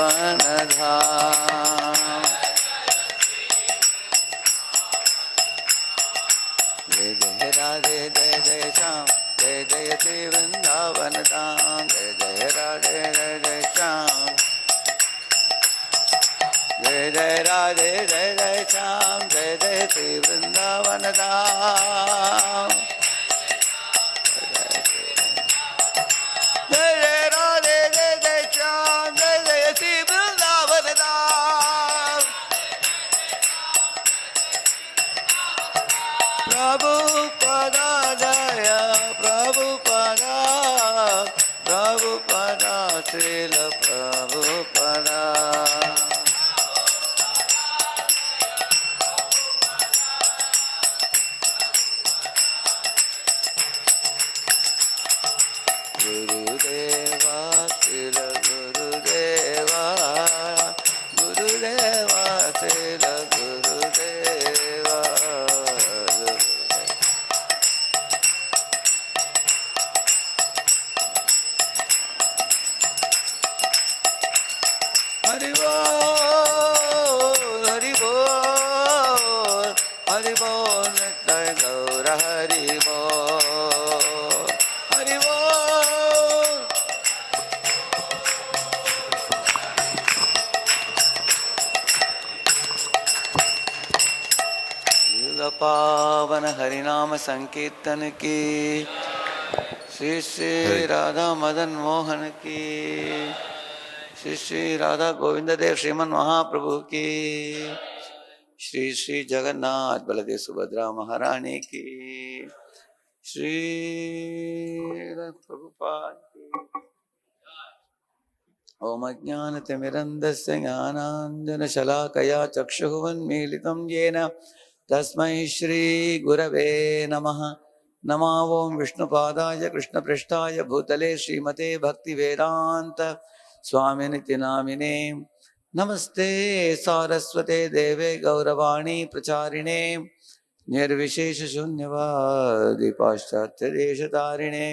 वृंदावन धाम। जय जय राधे जय जय श्याम, जय जय श्री वृंदावन धाम। जय जय राधे जय जय श्याम, जय जय राधे जय जय श्याम, जय जय श्री वृंदावन धाम। जय जय राधे जय जय श्याम, जय जय श्री वृंदावन धाम। प्रभुपदा जय प्रभुपदा, प्रभुपदा श्रील प्रभुपदा। गुरुदेवा श्रील गुरुदेवा, गुरुदेवा श्रील गुरुदेवा। हरि बोल हरि बोल, हरि बोल नित्य गौर हरि बोल, हरि बोल। युग पावन हरिनाम संकीर्तन की, श्री श्री राधा मदन मोहन की, श्री श्री राधा गोविंद देव श्रीमन महाप्रभु की, श्री श्री जगन्नाथ बलदेव सुभद्रा महारानी की, श्री प्रभुपाद की। ओम अज्ञानतिमिरन्धस्य ज्ञानाञ्जनशलाकया चक्षुरुन्मीलितं येन तस्मै श्री गुरवे नमः। नमो ओं विष्णुपादाय कृष्णपृष्ठाय भूतले श्रीमते भक्तिवेदान्त स्वामिनिति नामिने। नमस्ते सारस्वते देवे गौरवाणी प्रचारिणे, निर्विशेष शून्यवादी पाश्चात्य देशतारिणे।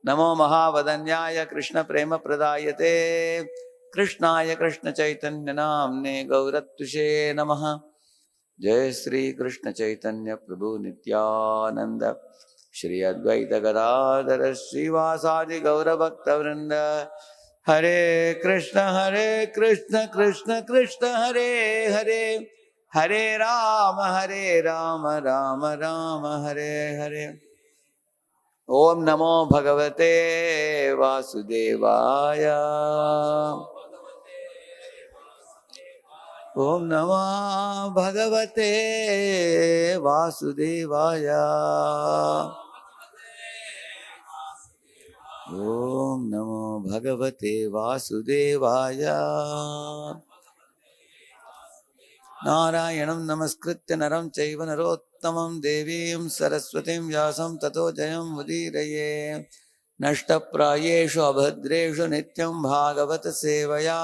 नमो महावदन्याय कृष्ण प्रेम प्रदायते, कृष्णाय कृष्ण चैतन्य नाम्ने गौरत्विषे नमः। जय श्री कृष्ण चैतन्य प्रभु नित्यानंद, श्री अद्वैत गदाधर श्रीवासादि गौरभक्तवृंद। हरे कृष्ण कृष्ण कृष्ण हरे हरे, हरे राम राम राम हरे हरे। ओम नमो भगवते वासुदेवाय, ओम नमो भगवते वासुदेवाय, ओम नमो भगवते वासुदेवाय। नारायणं नमस्कृत्य नरं चैव नरोत्तमं, देवीं सरस्वतीं व्यासं ततो जयं मुदीरये। नष्टप्रायेषु अभद्रेषु नित्यं भागवत सेवया,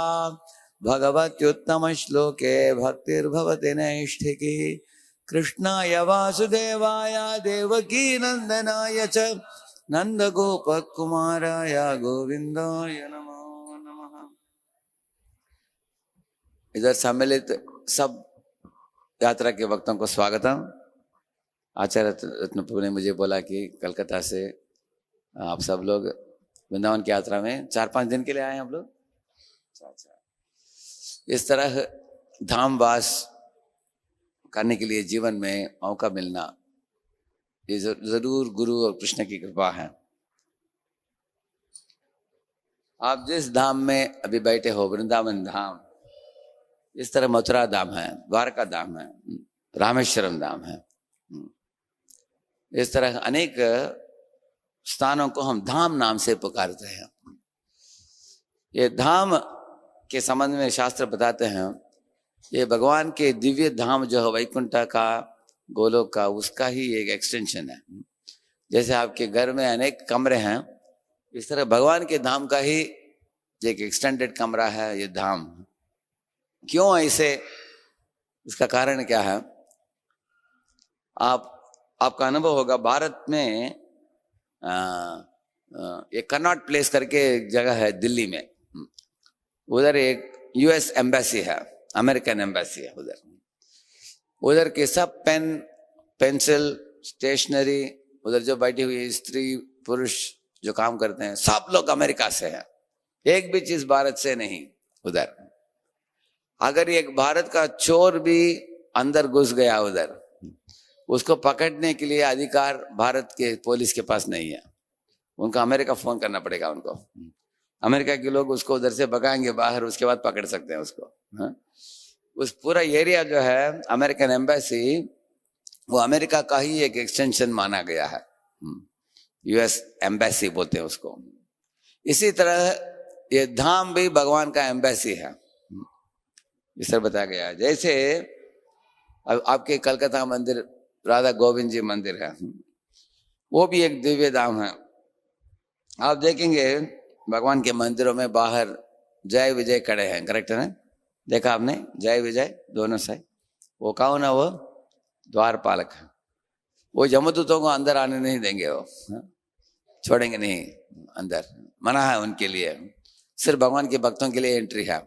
भगवत्युत्तमश्लोके भक्तिर्भवति नैष्ठिकी। कृष्णाय वासुदेवाय देवकी नंदनाय च नंदगोपकुमाराय गोविंदाय नमो नमः। इधर सम्मिलित सब यात्रा के भक्तों को स्वागतम। आचार्य रत्न प्रभु ने मुझे बोला कि कलकत्ता से आप सब लोग वृंदावन की यात्रा में 4-5 दिन के लिए आए हैं आप लोग। अच्छा, इस तरह धामवास करने के लिए जीवन में मौका मिलना ये जरूर गुरु और कृष्ण की कृपा है। आप जिस धाम में अभी बैठे हो, वृंदावन धाम, इस तरह मथुरा धाम है, द्वारका धाम है, रामेश्वरम धाम है। इस तरह अनेक स्थानों को हम धाम नाम से पुकारते हैं। ये धाम के संबंध में शास्त्र बताते हैं, ये भगवान के दिव्य धाम जो है वैकुंठ का, गोलोक का, उसका ही एक एक्सटेंशन है। जैसे आपके घर में अनेक कमरे हैं, इस तरह भगवान के धाम का ही एक एक्सटेंडेड कमरा है ये धाम। क्यों ऐसे, इसका कारण क्या है? आपका अनुभव होगा, भारत में एक कनॉट प्लेस करके एक जगह है दिल्ली में, उधर एक यूएस एम्बेसी है, अमेरिकन एम्बेसी है उधर। उधर के सब पेन, पेंसिल, स्टेशनरी, उधर जो बैठी हुई स्त्री पुरुष जो काम करते हैं सब लोग अमेरिका से हैं, एक भी चीज भारत से नहीं उधर। अगर एक भारत का चोर भी अंदर घुस गया उधर, उसको पकड़ने के लिए अधिकार भारत के पुलिस के पास नहीं है, उनको अमेरिका फोन करना पड़ेगा उनको। अमेरिका के लोग उसको उधर से भगाएंगे बाहर, उसके बाद पकड़ सकते हैं उसको। हाँ? उस पूरा एरिया जो है अमेरिकन एम्बेसी, वो अमेरिका का ही एक एक्सटेंशन माना गया है, यूएस एम्बेसी बोलते हैं उसको। इसी तरह ये धाम भी भगवान का एम्बेसी है, इस तरह बताया गया है। जैसे अब आपके कलकत्ता मंदिर राधा गोविंद जी मंदिर है, वो भी एक दिव्य धाम है। आप देखेंगे भगवान के मंदिरों में बाहर जय विजय खड़े हैं, करेक्ट है ना? देखा आपने जय विजय दोनों साइड? वो कौन है? वो द्वारपालक है। वो यमदूतों को अंदर आने नहीं देंगे, वो छोड़ेंगे नहीं अंदर, मना है उनके लिए। सिर्फ भगवान के भक्तों के लिए एंट्री है,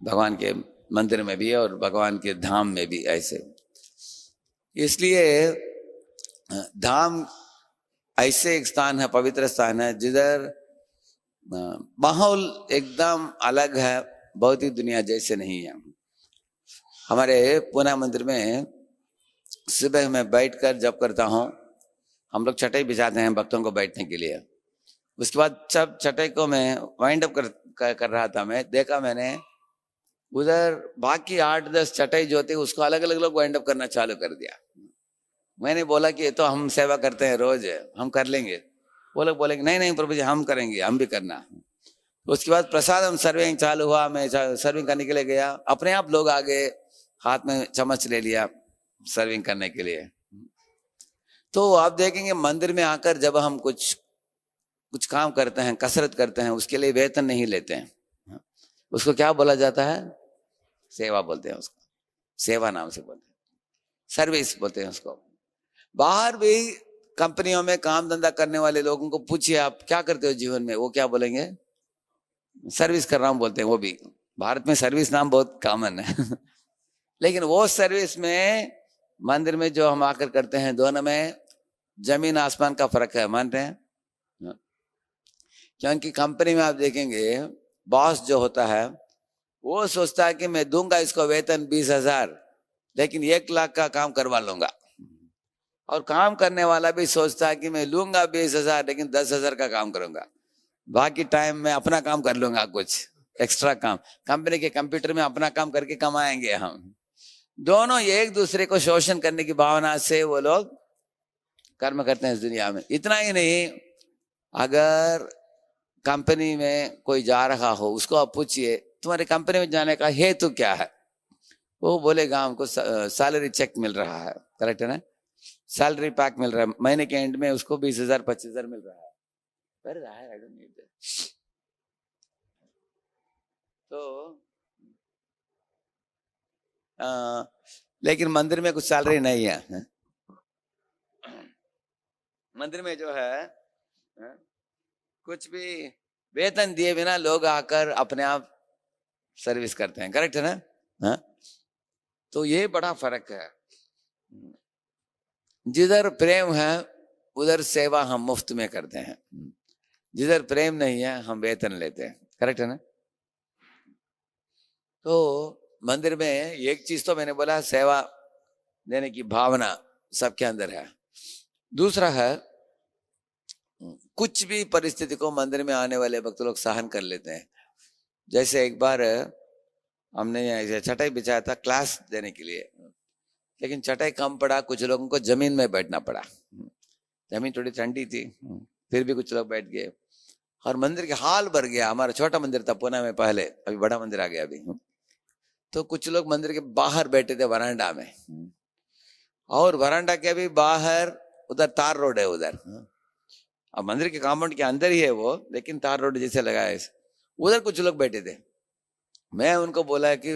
भगवान के मंदिर में भी और भगवान के धाम में भी ऐसे। इसलिए धाम ऐसे एक स्थान है, पवित्र स्थान है, जिधर माहौल एकदम अलग है, भौतिक दुनिया जैसे नहीं है। हमारे पुणे मंदिर में सुबह में बैठकर जप करता हूँ, हम लोग चटाई बिछाते हैं भक्तों को बैठने के लिए। उसके बाद जब चटाई को मैं वाइंड अप कर रहा था, मैं देखा मैंने उधर बाकी 8-10 चटाई जो थी उसको अलग अलग लोग वाइंड अप करना चालू कर दिया। मैंने बोला कि ये तो हम सेवा करते हैं रोज, हम कर लेंगे। वो लोग बोलेंगे नहीं नहीं प्रभु जी हम करेंगे, हम भी करना। उसके बाद प्रसाद हम सर्विंग चालू हुआ, मैं सर्विंग करने के लिए गया, अपने आप लोग आगे हाथ में चम्मच ले लिया सर्विंग करने के लिए। तो आप देखेंगे मंदिर में आकर जब हम कुछ काम करते हैं, कसरत करते हैं, उसके लिए वेतन नहीं लेते हैं। उसको क्या बोला जाता है? सेवा बोलते हैं उसको, सेवा नाम से बोलते हैं, सर्विस बोलते हैं उसको। बाहर भी कंपनियों में काम धंधा करने वाले लोगों को पूछिए आप क्या करते हो जीवन में, वो क्या बोलेंगे? सर्विस कर रहा हूं बोलते हैं। वो भी भारत में सर्विस नाम बहुत कॉमन है लेकिन वो सर्विस में मंदिर में जो हम आकर करते हैं, दोनों में जमीन आसमान का फर्क है, मानते हैं? क्योंकि कंपनी में आप देखेंगे बॉस जो होता है वो सोचता है कि मैं दूंगा इसको वेतन 20,000, लेकिन 1 लाख का काम करवा लूंगा। और काम करने वाला भी सोचता है कि मैं लूंगा 20,000 लेकिन 10,000 का काम करूंगा, बाकी टाइम में अपना काम कर लूंगा, कुछ एक्स्ट्रा काम कंपनी के कंप्यूटर में अपना काम करके कमाएंगे हम। दोनों एक दूसरे को शोषण करने की भावना से वो लोग कर्म करते हैं इस दुनिया में। इतना ही नहीं, अगर कंपनी में कोई जा रहा हो उसको आप पूछिए तुम्हारे कंपनी में जाने का हेतु क्या है, वो बोलेगा हमको सैलरी चेक मिल रहा है, करेक्ट है ना? सैलरी पैक मिल रहा है, महीने के एंड में उसको 20,000 25,000 मिल रहा है। Very rare, I don't need that. तो लेकिन मंदिर में कुछ सैलरी नहीं है। मंदिर में जो है कुछ भी वेतन दिए बिना लोग आकर अपने आप सर्विस करते हैं, करेक्ट है ना? तो ये बड़ा फर्क है। जिधर प्रेम है उधर सेवा हम मुफ्त में करते हैं, जिधर प्रेम नहीं है हम वेतन लेते हैं, करेक्ट है ना? तो मंदिर में एक चीज तो मैंने बोला, सेवा देने की भावना सबके अंदर है। दूसरा है कुछ भी परिस्थिति को मंदिर में आने वाले भक्त लोग सहन कर लेते हैं। जैसे एक बार हमने ऐसे चटाई बिछाया था क्लास देने के लिए, लेकिन चटाई कम पड़ा, कुछ लोगों को जमीन में बैठना पड़ा। जमीन थोड़ी ठंडी थी, फिर भी कुछ लोग बैठ गए और मंदिर के हाल भर गया। हमारा छोटा मंदिर था पुणे में पहले, अभी बड़ा मंदिर आ गया अभी। तो कुछ लोग मंदिर के बाहर बैठे थे वरांडा में, और वरांडा के भी बाहर उधर तार रोड है उधर। अब मंदिर के कॉम्पाउंड के अंदर ही है वो, लेकिन तार रोड जैसे लगा है, उधर कुछ लोग बैठे थे। मैं उनको बोला कि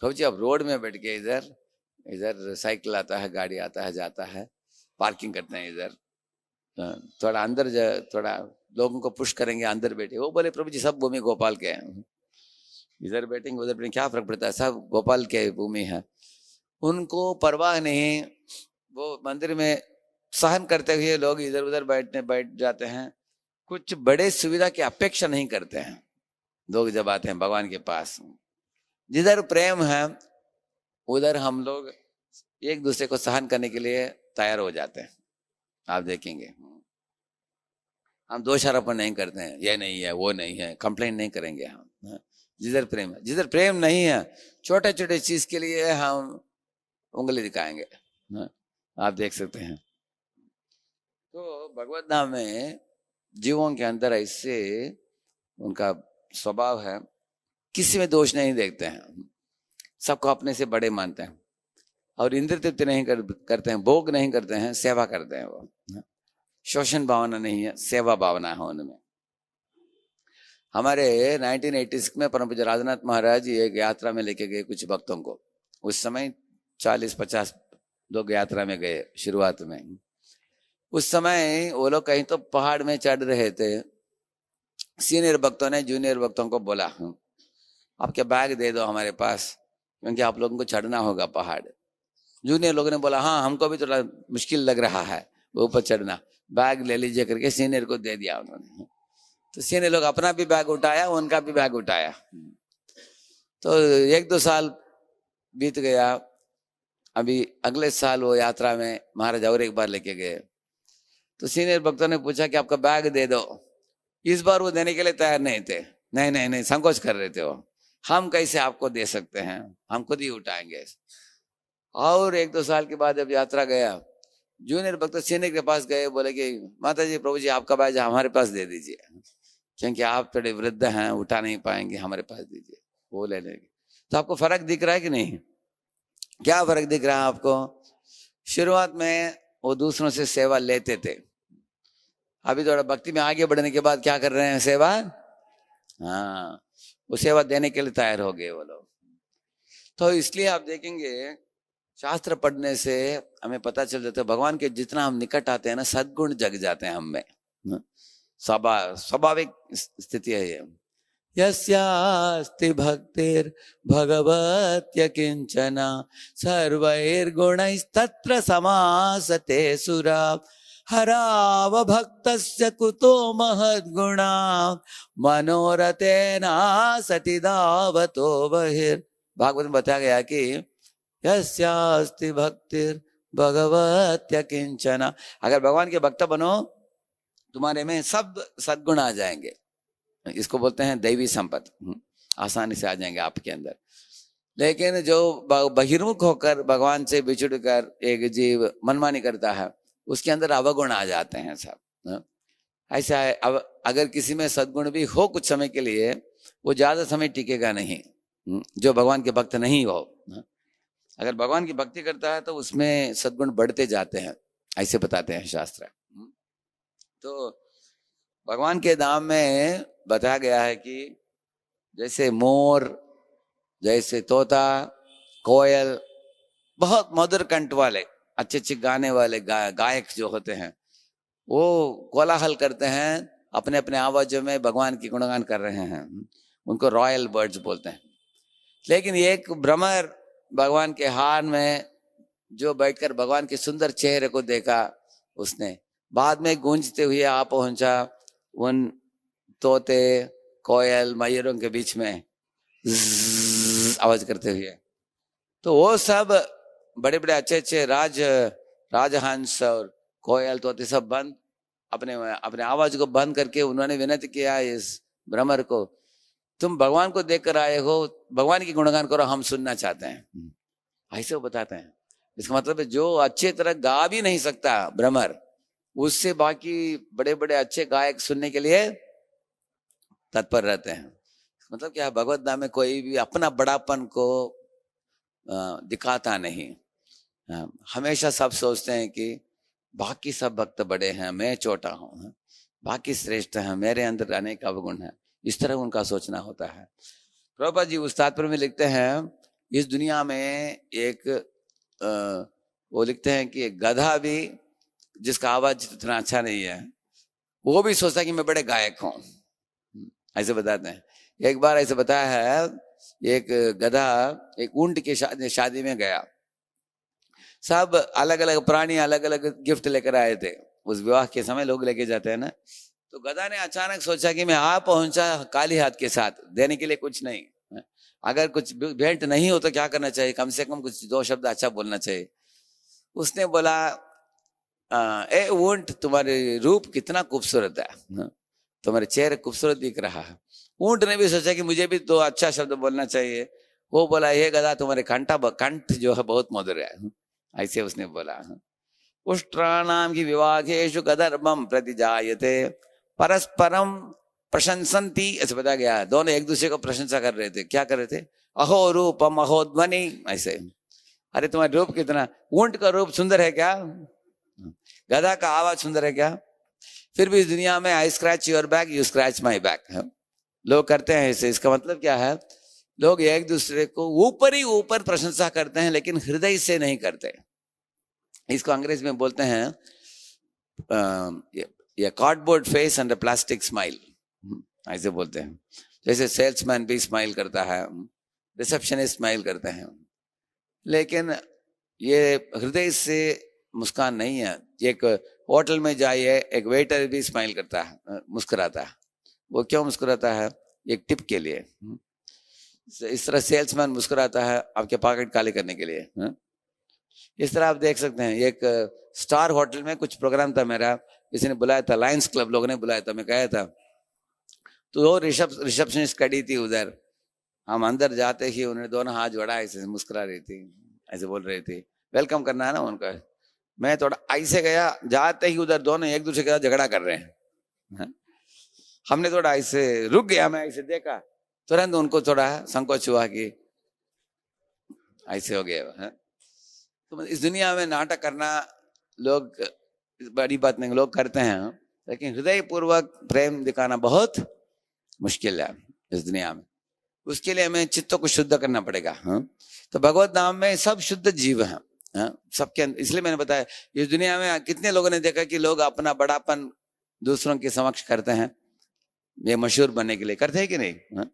प्रभु जी आप रोड में बैठ के इधर इधर साइकिल आता है, गाड़ी आता है जाता है, पार्किंग करते हैं इधर, थोड़ा अंदर थोड़ा लोगों को पुश करेंगे, अंदर बैठे। वो बोले प्रभु जी सब भूमि गोपाल के हैं, इधर बैठेंगे उधर बैठेंगे क्या फर्क पड़ता है, सब गोपाल के भूमि है। उनको परवाह नहीं, वो मंदिर में सहन करते हुए लोग इधर उधर बैठ जाते हैं। कुछ बड़े सुविधा की अपेक्षा नहीं करते हैं लोग जब आते हैं भगवान के पास। जिधर प्रेम है उधर हम लोग एक दूसरे को सहन करने के लिए तैयार हो जाते हैं। आप देखेंगे हम दोषारोपण नहीं करते हैं, ये नहीं है वो नहीं है, कंप्लेंट नहीं करेंगे हम। जिधर प्रेम है, जिधर प्रेम नहीं है छोटे छोटे चीज के लिए हम उंगली दिखाएंगे। आप देख सकते हैं। तो भगवत धाम में जीवों के अंदर ऐसे उनका स्वभाव है, किसी में दोष नहीं देखते हैं, सबको अपने से बड़े मानते हैं और इंद्र तृप्ति नहीं करते हैं, भोग नहीं करते हैं, सेवा करते हैं। वो शोषण भावना नहीं है, सेवा भावना है उनमें। हमारे 1986 में परम पूज्य राजनाथ महाराज एक यात्रा में लेके गए कुछ भक्तों को। उस समय 40-50 लोग यात्रा में गए शुरुआत में। उस समय वो लोग कहीं तो पहाड़ में चढ़ रहे थे। सीनियर भक्तों ने जूनियर भक्तों को बोला आपके बैग दे दो हमारे पास, क्योंकि आप लोगों को चढ़ना होगा पहाड़। जूनियर लोगों ने बोला हाँ हमको भी थोड़ा मुश्किल लग रहा है वो ऊपर चढ़ना, बैग ले लीजिए करके सीनियर को दे दिया उन्होंने। तो सीनियर लोग अपना भी बैग उठाया, उनका भी बैग उठाया। तो 1-2 साल बीत गया। अभी अगले साल वो यात्रा में महाराज और एक बार लेके गए। तो सीनियर भक्तों ने पूछा कि आपका बैग दे दो। इस बार वो देने के लिए तैयार नहीं थे, नहीं संकोच कर रहे थे वो। हम कैसे आपको दे सकते हैं, हम खुद ही उठाएंगे। और 1-2 साल के बाद जब यात्रा गया, जूनियर भक्त सीनियर के पास गए, बोले कि माता जी प्रभु जी आपका बैग हमारे पास दे दीजिए, क्योंकि आप थोड़े वृद्ध हैं, उठा नहीं पाएंगे, हमारे पास दीजिए, वो ले लेंगे। तो आपको फर्क दिख रहा है कि नहीं? क्या फर्क दिख रहा है आपको? शुरुआत में वो दूसरों से सेवा लेते थे, अभी थोड़ा भक्ति में आगे बढ़ने के बाद क्या कर रहे हैं? सेवा। हाँ, वो सेवा देने के लिए तैयार हो गए वो लोग। तो इसलिए आप देखेंगे शास्त्र पढ़ने से हमें पता चल जाता है भगवान के जितना हम निकट आते हैं ना, सद्गुण जग जाते हैं हम में। स्वाभाविक स्थिति है ये। यस्यास्ति भक्तिर् भगवत्य किंचना सर्वैर्गुणैस्तत्र समासते सुरा हराव भक्तस्य कुतो महद्गुणा मनोरथेना सति धावतो बहिर्। भागवत में बताया गया कि यस्यास्ति भक्तिर् भगवत्य किंचना, अगर भगवान के भक्त बनो तुम्हारे में सब सद्गुण आ जाएंगे। इसको बोलते हैं दैवी संपत्ति, आसानी से आ जाएंगे आपके अंदर। लेकिन जो बहिर्मुख होकर भगवान से बिछुड़ कर एक जीव मनमानी करता है, उसके अंदर अवगुण आ जाते हैं सब। ऐसा है, अब अगर किसी में सद्गुण भी हो कुछ समय के लिए, वो ज्यादा समय टिकेगा नहीं, जो भगवान के भक्त नहीं हो। अगर भगवान की भक्ति करता है तो उसमें सद्गुण बढ़ते जाते हैं, ऐसे बताते हैं शास्त्र। तो भगवान के धाम में बताया गया है कि जैसे मोर, जैसे तोता, कोयल, बहुत मधुर कंठ वाले अच्छे अच्छे गाने वाले गायक जो होते हैं, वो कोलाहल करते हैं, अपने अपने आवाजों में भगवान की गुणगान कर रहे हैं, उनको रॉयल बर्ड्स बोलते हैं। लेकिन एक भ्रमर भगवान के हार में जो बैठकर भगवान के सुंदर चेहरे को देखा, उसने बाद में गूंजते हुए आ पहुंचा उन तोते, कोयल, मयूरों के बीच में आवाज करते हुए। तो वो सब बड़े बड़े अच्छे अच्छे राजहंस और कोयल, तोते सब बंद अपने आवाज को बंद करके उन्होंने विनती किया इस भ्रमर को, तुम भगवान को देखकर आए हो, भगवान की गुणगान करो, हम सुनना चाहते हैं। ऐसे वो बताते हैं। इसका मतलब है जो अच्छे तरह गा भी नहीं सकता भ्रमर, उससे बाकी बड़े बड़े अच्छे गायक सुनने के लिए तत्पर रहते हैं। मतलब क्या, भगवत धाम में कोई भी अपना बड़ापन को दिखाता नहीं। हमेशा सब सोचते हैं कि बाकी सब भक्त बड़े हैं, मैं छोटा हूँ, बाकी श्रेष्ठ हैं, मेरे अंदर अनेक अवगुण हैं। इस तरह उनका सोचना होता है। प्रभुपाद जी उस तात्पर्य में लिखते हैं, इस दुनिया में एक वो लिखते हैं कि एक गधा भी जिसका आवाज इतना अच्छा नहीं है, वो भी सोचता है कि मैं बड़े गायक हूं, ऐसे बताते हैं। एक बार ऐसे बताया है एक गधा एक ऊंट की शादी में गया। सब अलग अलग प्राणी अलग अलग गिफ्ट लेकर आए थे। उस विवाह के समय लोग लेके जाते हैं ना। तो गधा ने अचानक सोचा कि मैं आ पहुंचा खाली हाथ के साथ, देने के लिए कुछ नहीं। अगर कुछ भेंट नहीं हो तो क्या करना चाहिए, कम से कम कुछ दो शब्द अच्छा बोलना चाहिए। उसने बोला, ए ऊंट, तुम्हारे रूप कितना खूबसूरत है, तुम्हारे चेहरे खूबसूरत दिख रहा है। ऊंट ने भी सोचा कि मुझे भी तो अच्छा शब्द बोलना चाहिए। वो बोला, ये गधा, तुम्हारे कंठ जो है बहुत मधुर है। ऐसे उसने बोला। उष्ट्राणाम की विवाहेषु गदर्भम प्रतिजायते परस्परम प्रशंसन्ति, ऐसे बताया गया। दोनों एक दूसरे को प्रशंसा कर रहे थे। क्या कर रहे थे? अहो रूपम अहो ध्वनि, ऐसे। अरे तुम्हारा रूप कितना, ऊंट का रूप सुंदर है क्या, गधा का आवाज सुंदर है क्या? फिर भी इस दुनिया में आई scratch your back you scratch my back लोग करते हैं ऐसे। इसका मतलब क्या है? लोग एक दूसरे को ऊपर ही ऊपर प्रशंसा करते हैं लेकिन हृदय से नहीं करते। इसको अंग्रेज में बोलते हैं ये cardboard face and plastic smile, ऐसे बोलते हैं। जैसे सेल्समैन भी स्माइल करता है, रिसेप्शनिस्ट स्माइल करते हैं, लेकिन ये हृदय से मुस्कान नहीं है। एक होटल में जाइए, एक वेटर भी स्माइल करता है, मुस्कुराता है। वो क्यों मुस्कुराता है? एक टिप के लिए। इस तरह सेल्समैन मुस्कुराता है आपके पॉकेट खाली करने के लिए। इस तरह आप देख सकते हैं। एक स्टार होटल में कुछ प्रोग्राम था मेरा, किसी ने बुलाया था, लायंस क्लब लोगों ने बुलाया था, मैं गया था। तो वो रिसेप्शनिस्ट खड़ी थी उधर। हम अंदर जाते ही उन्होंने दोनों हाथ जोड़ा, ऐसे मुस्कुरा रही थी, ऐसे बोल रही थी, वेलकम करना है ना उनका। मैं थोड़ा ऐसे गया, जाते ही उधर दोनों एक दूसरे के साथ झगड़ा कर रहे हैं। हमने थोड़ा ऐसे रुक गया, मैं ऐसे देखा, तुरंत उनको थोड़ा संकोच हुआ कि ऐसे हो गया। तो इस दुनिया में नाटक करना लोग बड़ी बात नहीं, लोग करते हैं, लेकिन हृदय पूर्वक प्रेम दिखाना बहुत मुश्किल है इस दुनिया में। उसके लिए हमें चित्त को शुद्ध करना पड़ेगा। तो भगवत नाम में सब शुद्ध जीव हैं सबके अंदर। इसलिए मैंने बताया, इस दुनिया में कितने लोगों ने देखा कि लोग अपना बड़ापन दूसरों के समक्ष करते हैं, ये मशहूर बनने के लिए करते हैं कि नहीं?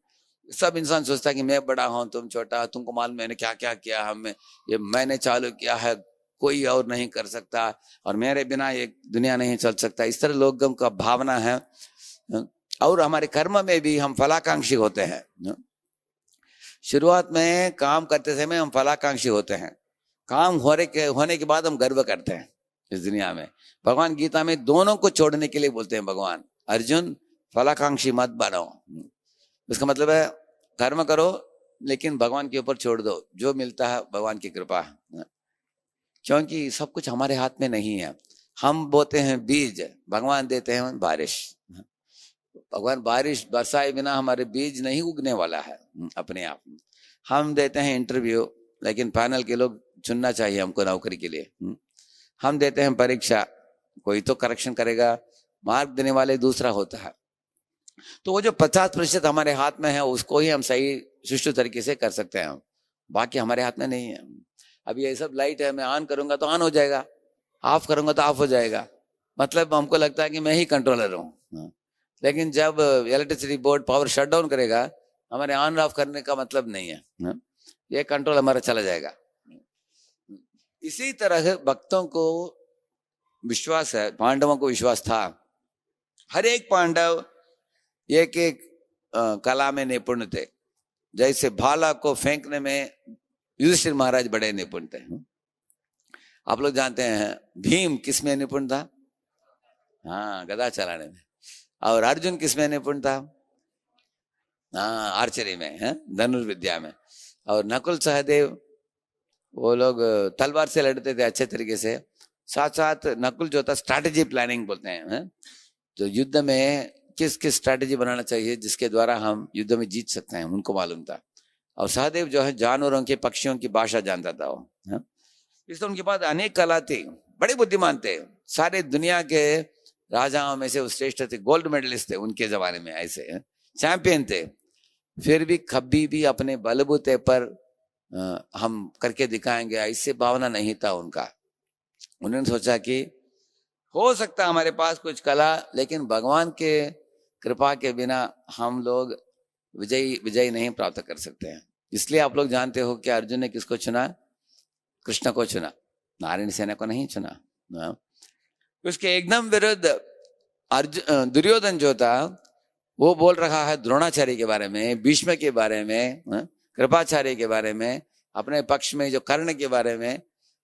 सब इंसान सोचता है कि मैं बड़ा हूं, तुम छोटा, तुमको मालूम मैंने क्या क्या किया, हमें ये मैंने चालू किया है, कोई और नहीं कर सकता, और मेरे बिना ये दुनिया नहीं चल सकता। इस तरह लोगों का भावना है। और हमारे कर्म में भी हम फलाकांक्षी होते हैं। शुरुआत में काम करते समय हम फलाकांक्षी होते हैं, काम होने के बाद हम गर्व करते हैं इस दुनिया में। भगवान गीता में दोनों को छोड़ने के लिए बोलते हैं भगवान, अर्जुन फलाकांक्षी मत बनो। इसका मतलब है कर्म करो लेकिन भगवान के ऊपर छोड़ दो, जो मिलता है भगवान की कृपा है। क्योंकि सब कुछ हमारे हाथ में नहीं है। हम बोते हैं बीज, भगवान देते हैं बारिश। भगवान बारिश बरसाए बिना हमारे बीज नहीं उगने वाला है अपने आप। हम देते हैं इंटरव्यू, लेकिन पैनल के लोग चुनना चाहिए हमको नौकरी के लिए। हम देते हैं परीक्षा, कोई तो करेक्शन करेगा, मार्क देने वाले दूसरा होता है। तो वो जो 50% हमारे हाथ में है उसको ही हम सही सुष्ठु तरीके से कर सकते हैं, बाकी हमारे हाथ में नहीं है। अभी ये सब लाइट है, मैं ऑन करूंगा तो ऑन हो जाएगा, ऑफ करूंगा तो ऑफ हो जाएगा, मतलब हमको लगता है कि मैं ही कंट्रोलर हूँ। लेकिन जब electricity board power shut down करेगा, हमारे ऑन ऑफ करने का मतलब नहीं है, ये कंट्रोल हमारा चला जाएगा। इसी तरह भक्तों को विश्वास है, पांडवों को विश्वास था। हर एक पांडव एक एक कला में निपुण थे। जैसे भाला को फेंकने में युधिष्ठिर महाराज बड़े निपुण थे। आप लोग जानते हैं भीम किस में निपुण था? हाँ, गदा चलाने में। और अर्जुन किस में निपुण था? हाँ, आर्चरी में है, धनुर्विद्या में। और नकुल सहदेव वो लोग तलवार से लड़ते थे अच्छे तरीके से। साथ साथ नकुल जो था स्ट्रैटेजी प्लानिंग बोलते हैं, तो युद्ध में किस किस स्ट्रैटेजी बनाना चाहिए जिसके द्वारा हम युद्ध में जीत सकते हैं, उनको मालूम था। और सहदेव जो है जानवरों के पक्षियों की भाषा जानता था वो। इसलिए उनके पास अनेक कला थी, बड़े बुद्धिमान थे। सारे दुनिया के राजाओं में से वो श्रेष्ठ थे, गोल्ड मेडलिस्ट थे उनके जमाने में, ऐसे चैंपियन थे। फिर भी कभी भी अपने बलबूते पर हम करके दिखाएंगे ऐसे भावना नहीं था उनका। उन्होंने सोचा कि हो सकता हमारे पास कुछ कला, लेकिन भगवान के कृपा के बिना हम लोग विजय नहीं प्राप्त कर सकते हैं। इसलिए आप लोग जानते हो कि अर्जुन ने किसको चुना? कृष्ण को चुना, नारायण सेना को नहीं चुना। हाँ। उसके एकदम विरुद्ध दुर्योधन जो था वो बोल रहा है द्रोणाचार्य के बारे में, भीष्म के बारे में, कृपाचार्य के बारे में, अपने पक्ष में जो कर्ण के बारे में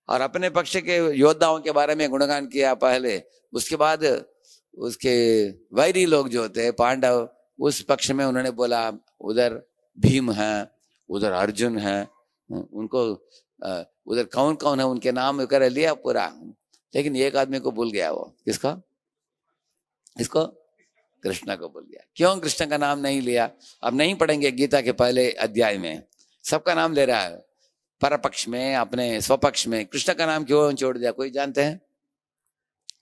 और अपने पक्ष के योद्धाओं के बारे में गुणगान किया पहले। उसके बाद उसके वैरी लोग जो होते पांडव, उस पक्ष में उन्होंने बोला उधर भीम है, उधर अर्जुन है, उनको उधर कौन कौन है उनके नाम कर लिया पूरा। लेकिन एक आदमी को भूल गया, वो किसका? इसको कृष्ण को भूल गया। क्यों कृष्ण का नाम नहीं लिया? अब नहीं पढ़ेंगे गीता के पहले अध्याय में, सबका नाम ले रहा है, परपक्ष में अपने स्वपक्ष में। कृष्ण का नाम क्यों छोड़ दिया? कोई जानते हैं?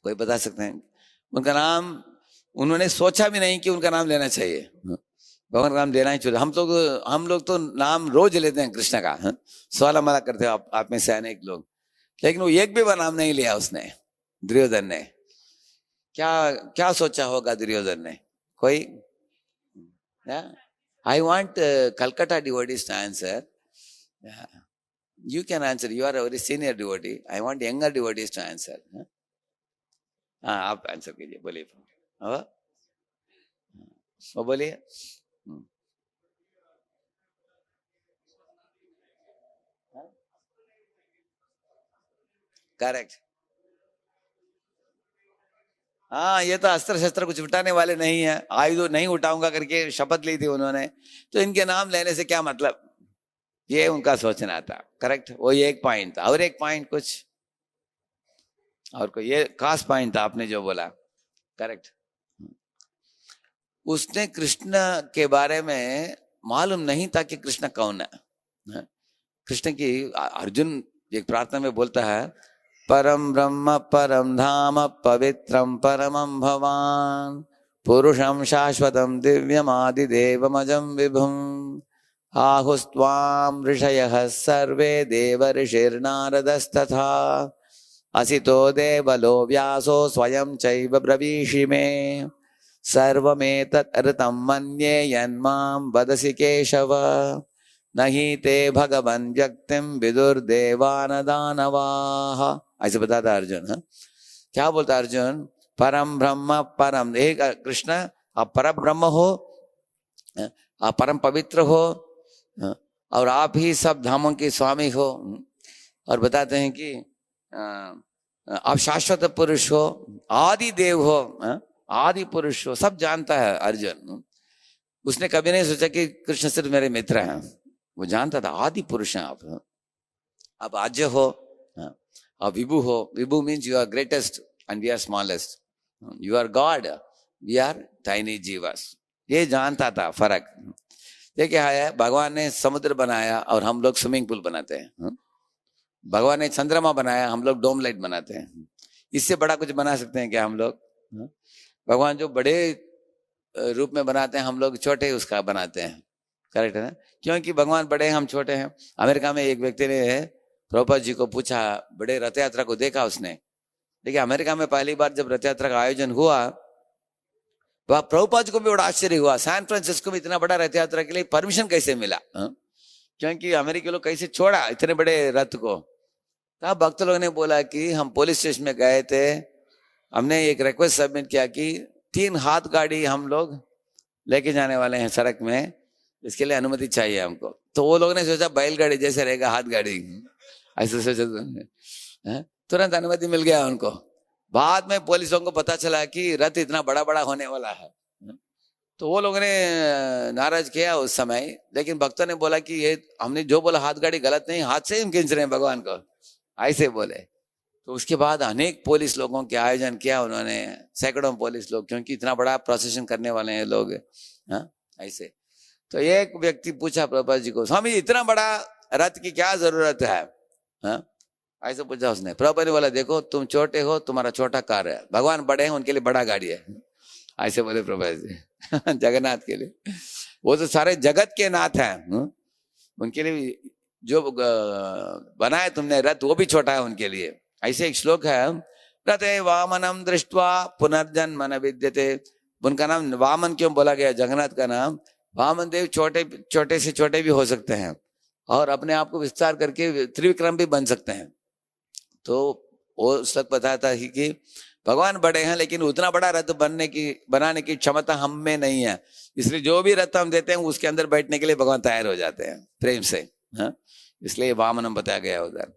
कोई बता सकते हैं? उनका नाम उन्होंने सोचा भी नहीं कि उनका नाम लेना चाहिए। भगवान का नाम लेना ही चाहिए। हम लोग तो नाम रोज लेते हैं कृष्ण का, 16 माला करते हो आप में से अनेक लोग, लेकिन वो एक भी बार नाम नहीं लिया उसने, दुर्योधन ने। क्या सोचा होगा दुर्योधन ने? कोई? I want Calcutta devotees to answer. You can answer. You are a very senior devotee. I want younger devotees to answer. हाँ, आप आंसर कीजिए, बोलिए। वो बोलिए। करेक्ट। हाँ, ये तो अस्त्र शस्त्र कुछ उठाने वाले नहीं है, आयुध नहीं उठाऊंगा करके शपथ ली थी उन्होंने, तो इनके नाम लेने से क्या मतलब? ये उनका सोचना था। करेक्ट, वो एक पॉइंट था। और एक पॉइंट कुछ और कोई ये खास पॉइंट था आपने जो बोला। करेक्ट, उसने कृष्ण के बारे में मालूम नहीं था कि कृष्ण कौन है। कृष्ण की अर्जुन एक प्रार्थना में बोलता है, परम ब्रह्म परम धाम पवित्रम परमं भवान पुरुषम शाश्वतम दिव्यम आदिदेवमजं विभुम आहुस्त्वां ऋषयः सर्वे देव ऋषिर्नारदस्तथा असितो देवलो व्यासो स्वयं चैव ब्रवीषि मे सर्वमेतत् ऋतं मन्ये यन्मां वदसि केशव नहि ते भगवन् व्यक्तिं विदुर्देवान् दानवाः। ऐसे बताता अर्जुन। क्या बोलता अर्जुन? परम ब्रह्म परम, एक कृष्ण आप परम ब्रह्म हो, आप परम पवित्र हो, और आप ही सब धामों के स्वामी हो। और बताते हैं कि आप शाश्वत पुरुष हो, आदि देव हो, आदि पुरुष हो। सब जानता है अर्जुन। उसने कभी नहीं सोचा कि कृष्ण सिर्फ मेरे मित्र हैं, वो जानता था आदि पुरुष हैं आप आज्य हो, आप विभु हो। विभु means you are greatest and we are smallest, you are God, we are tiny जीवास। ये जानता था फर्क। ये क्या है, भगवान ने समुद्र बनाया और हम लोग स्विमिंग पूल बनाते हैं। भगवान ने चंद्रमा बनाया, हम लोग डोम लाइट बनाते हैं। इससे बड़ा कुछ बना सकते हैं क्या हम लोग? भगवान जो बड़े रूप में बनाते हैं, हम लोग छोटे उसका बनाते हैं। करेक्ट है ना? क्योंकि भगवान बड़े हैं, हम छोटे हैं। अमेरिका में एक व्यक्ति ने प्रभुपाद जी को पूछा, बड़े रथ यात्रा को देखा उसने। देखिए, अमेरिका में पहली बार जब रथ यात्रा का आयोजन हुआ, वह प्रभुपाद को भी बड़ा आश्चर्य हुआ। सैन फ्रांसिस्को में इतना बड़ा रथ यात्रा के लिए परमिशन कैसे मिला? क्योंकि अमेरिकी लोग कैसे छोड़ा इतने बड़े रथ को? तब भक्त लोगों ने बोला कि हम पुलिस स्टेशन में गए थे, हमने एक रिक्वेस्ट सबमिट किया कि 3 हाथ गाड़ी हम लोग लेके जाने वाले हैं सड़क में, इसके लिए अनुमति चाहिए हमको। तो वो लोग ने सोचा बैलगाड़ी जैसे रहेगा हाथ गाड़ी, ऐसे सोचा, तुरंत अनुमति मिल गया उनको। बाद में पुलिसों को पता चला कि रथ इतना बड़ा बड़ा होने वाला है, तो वो लोगों ने नाराज किया उस समय। लेकिन भक्तों ने बोला कि ये हमने जो बोला हाथ गाड़ी गलत नहीं, हाथ से ही हम खींच रहे हैं भगवान को, ऐसे बोले। तो उसके बाद अनेक पुलिस लोगों के आयोजन किया उन्होंने, सैकड़ों पुलिस लोग, क्योंकि इतना बड़ा प्रोसेशन करने वाले हैं लोग। ऐसे तो एक व्यक्ति पूछा प्रभुपाद जी को, स्वामी इतना बड़ा रथ की क्या जरूरत है? ऐसे पूछा उसने। प्रभुपाद ने बोला, देखो तुम छोटे हो, तुम्हारा छोटा कार है, भगवान बड़े हैं, उनके लिए बड़ा गाड़ी है। ऐसे बोले प्रभुपाद जी जगन्नाथ के लिए। वो तो सारे जगत के नाथ हैं, उनके लिए जो बनाए तुमने रथ वो भी छोटा है उनके लिए। ऐसे एक श्लोक है, रथे वामनम दृष्ट्वा पुनर्जन्म न विद्यते। उनका नाम वामन क्यों बोला गया जगन्नाथ का नाम? वामन देव छोटे छोटे से छोटे भी हो सकते हैं और अपने आप को विस्तार करके त्रिविक्रम भी बन सकते हैं। तो वो उस वक्त बताता है कि भगवान बड़े हैं लेकिन उतना बड़ा रथ बनाने की क्षमता हम में नहीं है, इसलिए जो भी रथ हम देते हैं उसके अंदर बैठने के लिए भगवान तैयार हो जाते हैं प्रेम से। हाँ, इसलिए वामनम बताया गया उधर।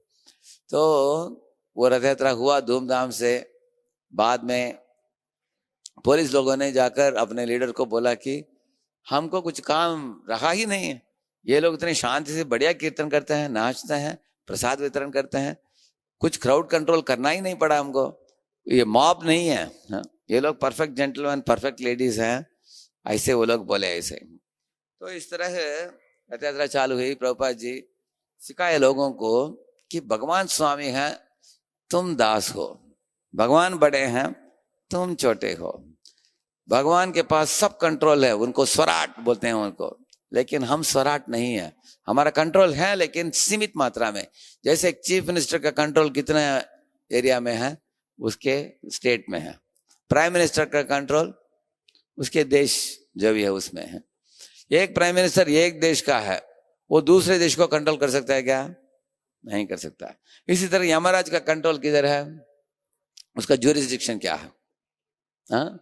तो वो रथ यात्रा हुआ धूमधाम से। बाद में पुलिस लोगों ने जाकर अपने लीडर को बोला कि हमको कुछ काम रखा ही नहीं है, ये लोग इतने शांति से बढ़िया कीर्तन करते हैं, नाचते हैं, प्रसाद वितरण करते हैं, कुछ क्राउड कंट्रोल करना ही नहीं पड़ा हमको, ये मॉब नहीं है। हाँ, ये लोग परफेक्ट जेंटलमैन परफेक्ट लेडीज हैं, ऐसे वो लोग बोले ऐसे। तो इस तरह रथ यात्रा चालू हुई। प्रभुपाद जी सिखाए लोगों को कि भगवान स्वामी हैं, तुम दास हो, भगवान बड़े हैं, तुम छोटे हो, भगवान के पास सब कंट्रोल है, उनको स्वराट बोलते हैं उनको, लेकिन हम स्वराट नहीं है, हमारा कंट्रोल है लेकिन सीमित मात्रा में। जैसे एक चीफ मिनिस्टर का कंट्रोल कितना एरिया में है, उसके स्टेट में है, प्राइम मिनिस्टर का कंट्रोल उसके देश जो भी है उसमें है। एक प्राइम मिनिस्टर एक देश का है, वो दूसरे देश को कंट्रोल कर सकता है क्या? नहीं कर सकता। इसी तरह यमराज का कंट्रोल किधर है, उसका ज्यूरिसडिक्शन क्या है? हाँ,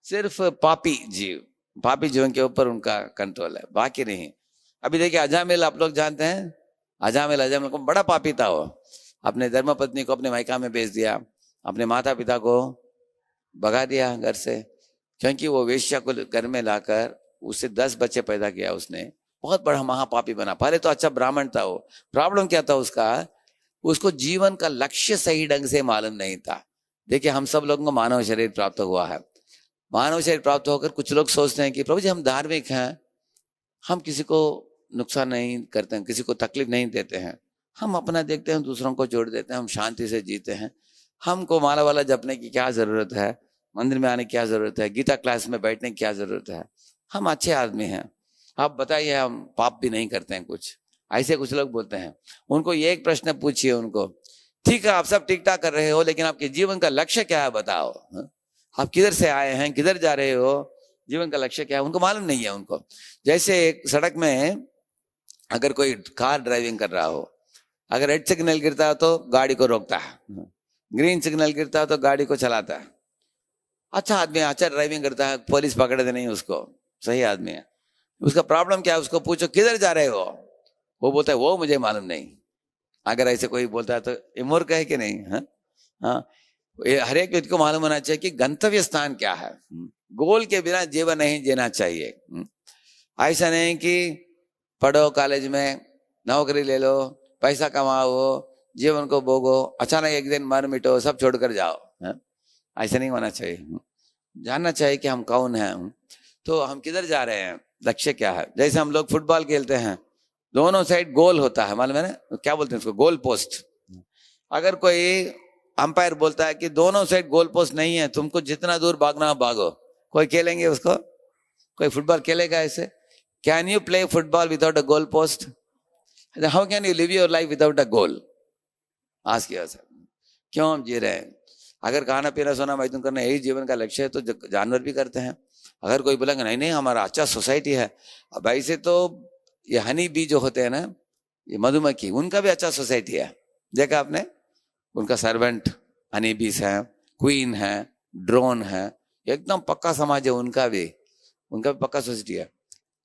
सिर्फ पापी जीवन के ऊपर उनका कंट्रोल है, बाकी नहीं। अभी देखिए अजामिल, आप लोग जानते हैं अजामिल को बड़ा पापी था वो, अपने धर्म पत्नी को अपने मायका में भेज दिया, अपने माता पिता को भगा दिया घर से, क्योंकि वो वेश्या को घर में लाकर उससे 10 बच्चे पैदा किया उसने, बहुत बड़ा महापापी बना। पहले तो अच्छा ब्राह्मण था वो, प्रॉब्लम क्या था उसको जीवन का लक्ष्य सही ढंग से मालूम नहीं था। देखिए हम सब लोगों को मानव शरीर प्राप्त हुआ है, मानव शरीर प्राप्त होकर कुछ लोग सोचते हैं कि प्रभु जी हम धार्मिक हैं, हम किसी को नुकसान नहीं करते हैं, किसी को तकलीफ नहीं देते हैं, हम अपना देखते हैं, दूसरों को जोड़ देते हैं, हम शांति से जीते हैं, हमको माला वाला जपने की क्या जरूरत है, मंदिर में आने की क्या जरूरत है, गीता क्लास में बैठने की क्या जरूरत है, हम अच्छे आदमी हैं, आप बताइए हम पाप भी नहीं करते हैं कुछ, ऐसे कुछ लोग बोलते हैं। उनको ये एक प्रश्न पूछिए उनको, ठीक है आप सब ठीक ठाक कर रहे हो लेकिन आपके जीवन का लक्ष्य क्या है बताओ, आप किधर से आए हैं, किधर जा रहे हो, जीवन का लक्ष्य क्या है? उनको मालूम नहीं है उनको। जैसे एक सड़क में अगर कोई कार ड्राइविंग कर रहा हो, अगर रेड सिग्नल गिरता है तो गाड़ी को रोकता है, ग्रीन सिग्नल गिरता है तो गाड़ी को चलाता है, अच्छा आदमी अच्छा ड्राइविंग करता है, पुलिस पकड़ते नहीं उसको, सही आदमी है। उसका प्रॉब्लम क्या है, उसको पूछो किधर जा रहे हो, वो बोलता है वो मुझे मालूम नहीं। अगर ऐसे कोई बोलता है तो ये मूर्ख है कि नहीं? हाँ, हर एक व्यक्ति को मालूम होना चाहिए कि गंतव्य स्थान क्या है, गोल के बिना जीवन नहीं जीना चाहिए। ऐसा नहीं कि पढ़ो कॉलेज में, नौकरी ले लो, पैसा कमाओ, जीवन को भोगो, अचानक एक दिन मर मिटो, सब छोड़कर जाओ, ऐसा नहीं होना चाहिए। जानना चाहिए कि हम कौन हैं, तो हम किधर जा रहे हैं, लक्ष्य क्या है। जैसे हम लोग फुटबॉल खेलते हैं, दोनों साइड गोल होता है, मालूम है ना, क्या बोलते हैं उसको, गोल पोस्ट। अगर कोई अंपायर बोलता है कि दोनों साइड गोल पोस्ट नहीं है, तुमको जितना दूर भागना भागो, कोई खेलेंगे उसको? कोई फुटबॉल खेलेगा ऐसे? Can you play football without a goal post? How can you live your life without a goal? Ask yourself, क्यों हम जी रहे हैं? अगर खाना पीना सोना मैथुन करना यही जीवन का लक्ष्य है तो जानवर भी करते हैं। अगर कोई बोलेगा नहीं नहीं हमारा अच्छा सोसाइटी है, अब ऐसे तो ये हनी बी जो होते हैं ना, ये मधुमक्खी, उनका भी अच्छा सोसाइटी है, देखा आपने? उनका सर्वेंट हनी बीस है, क्वीन है, ड्रोन है, एकदम पक्का समाज है उनका भी पक्का सोसाइटी है।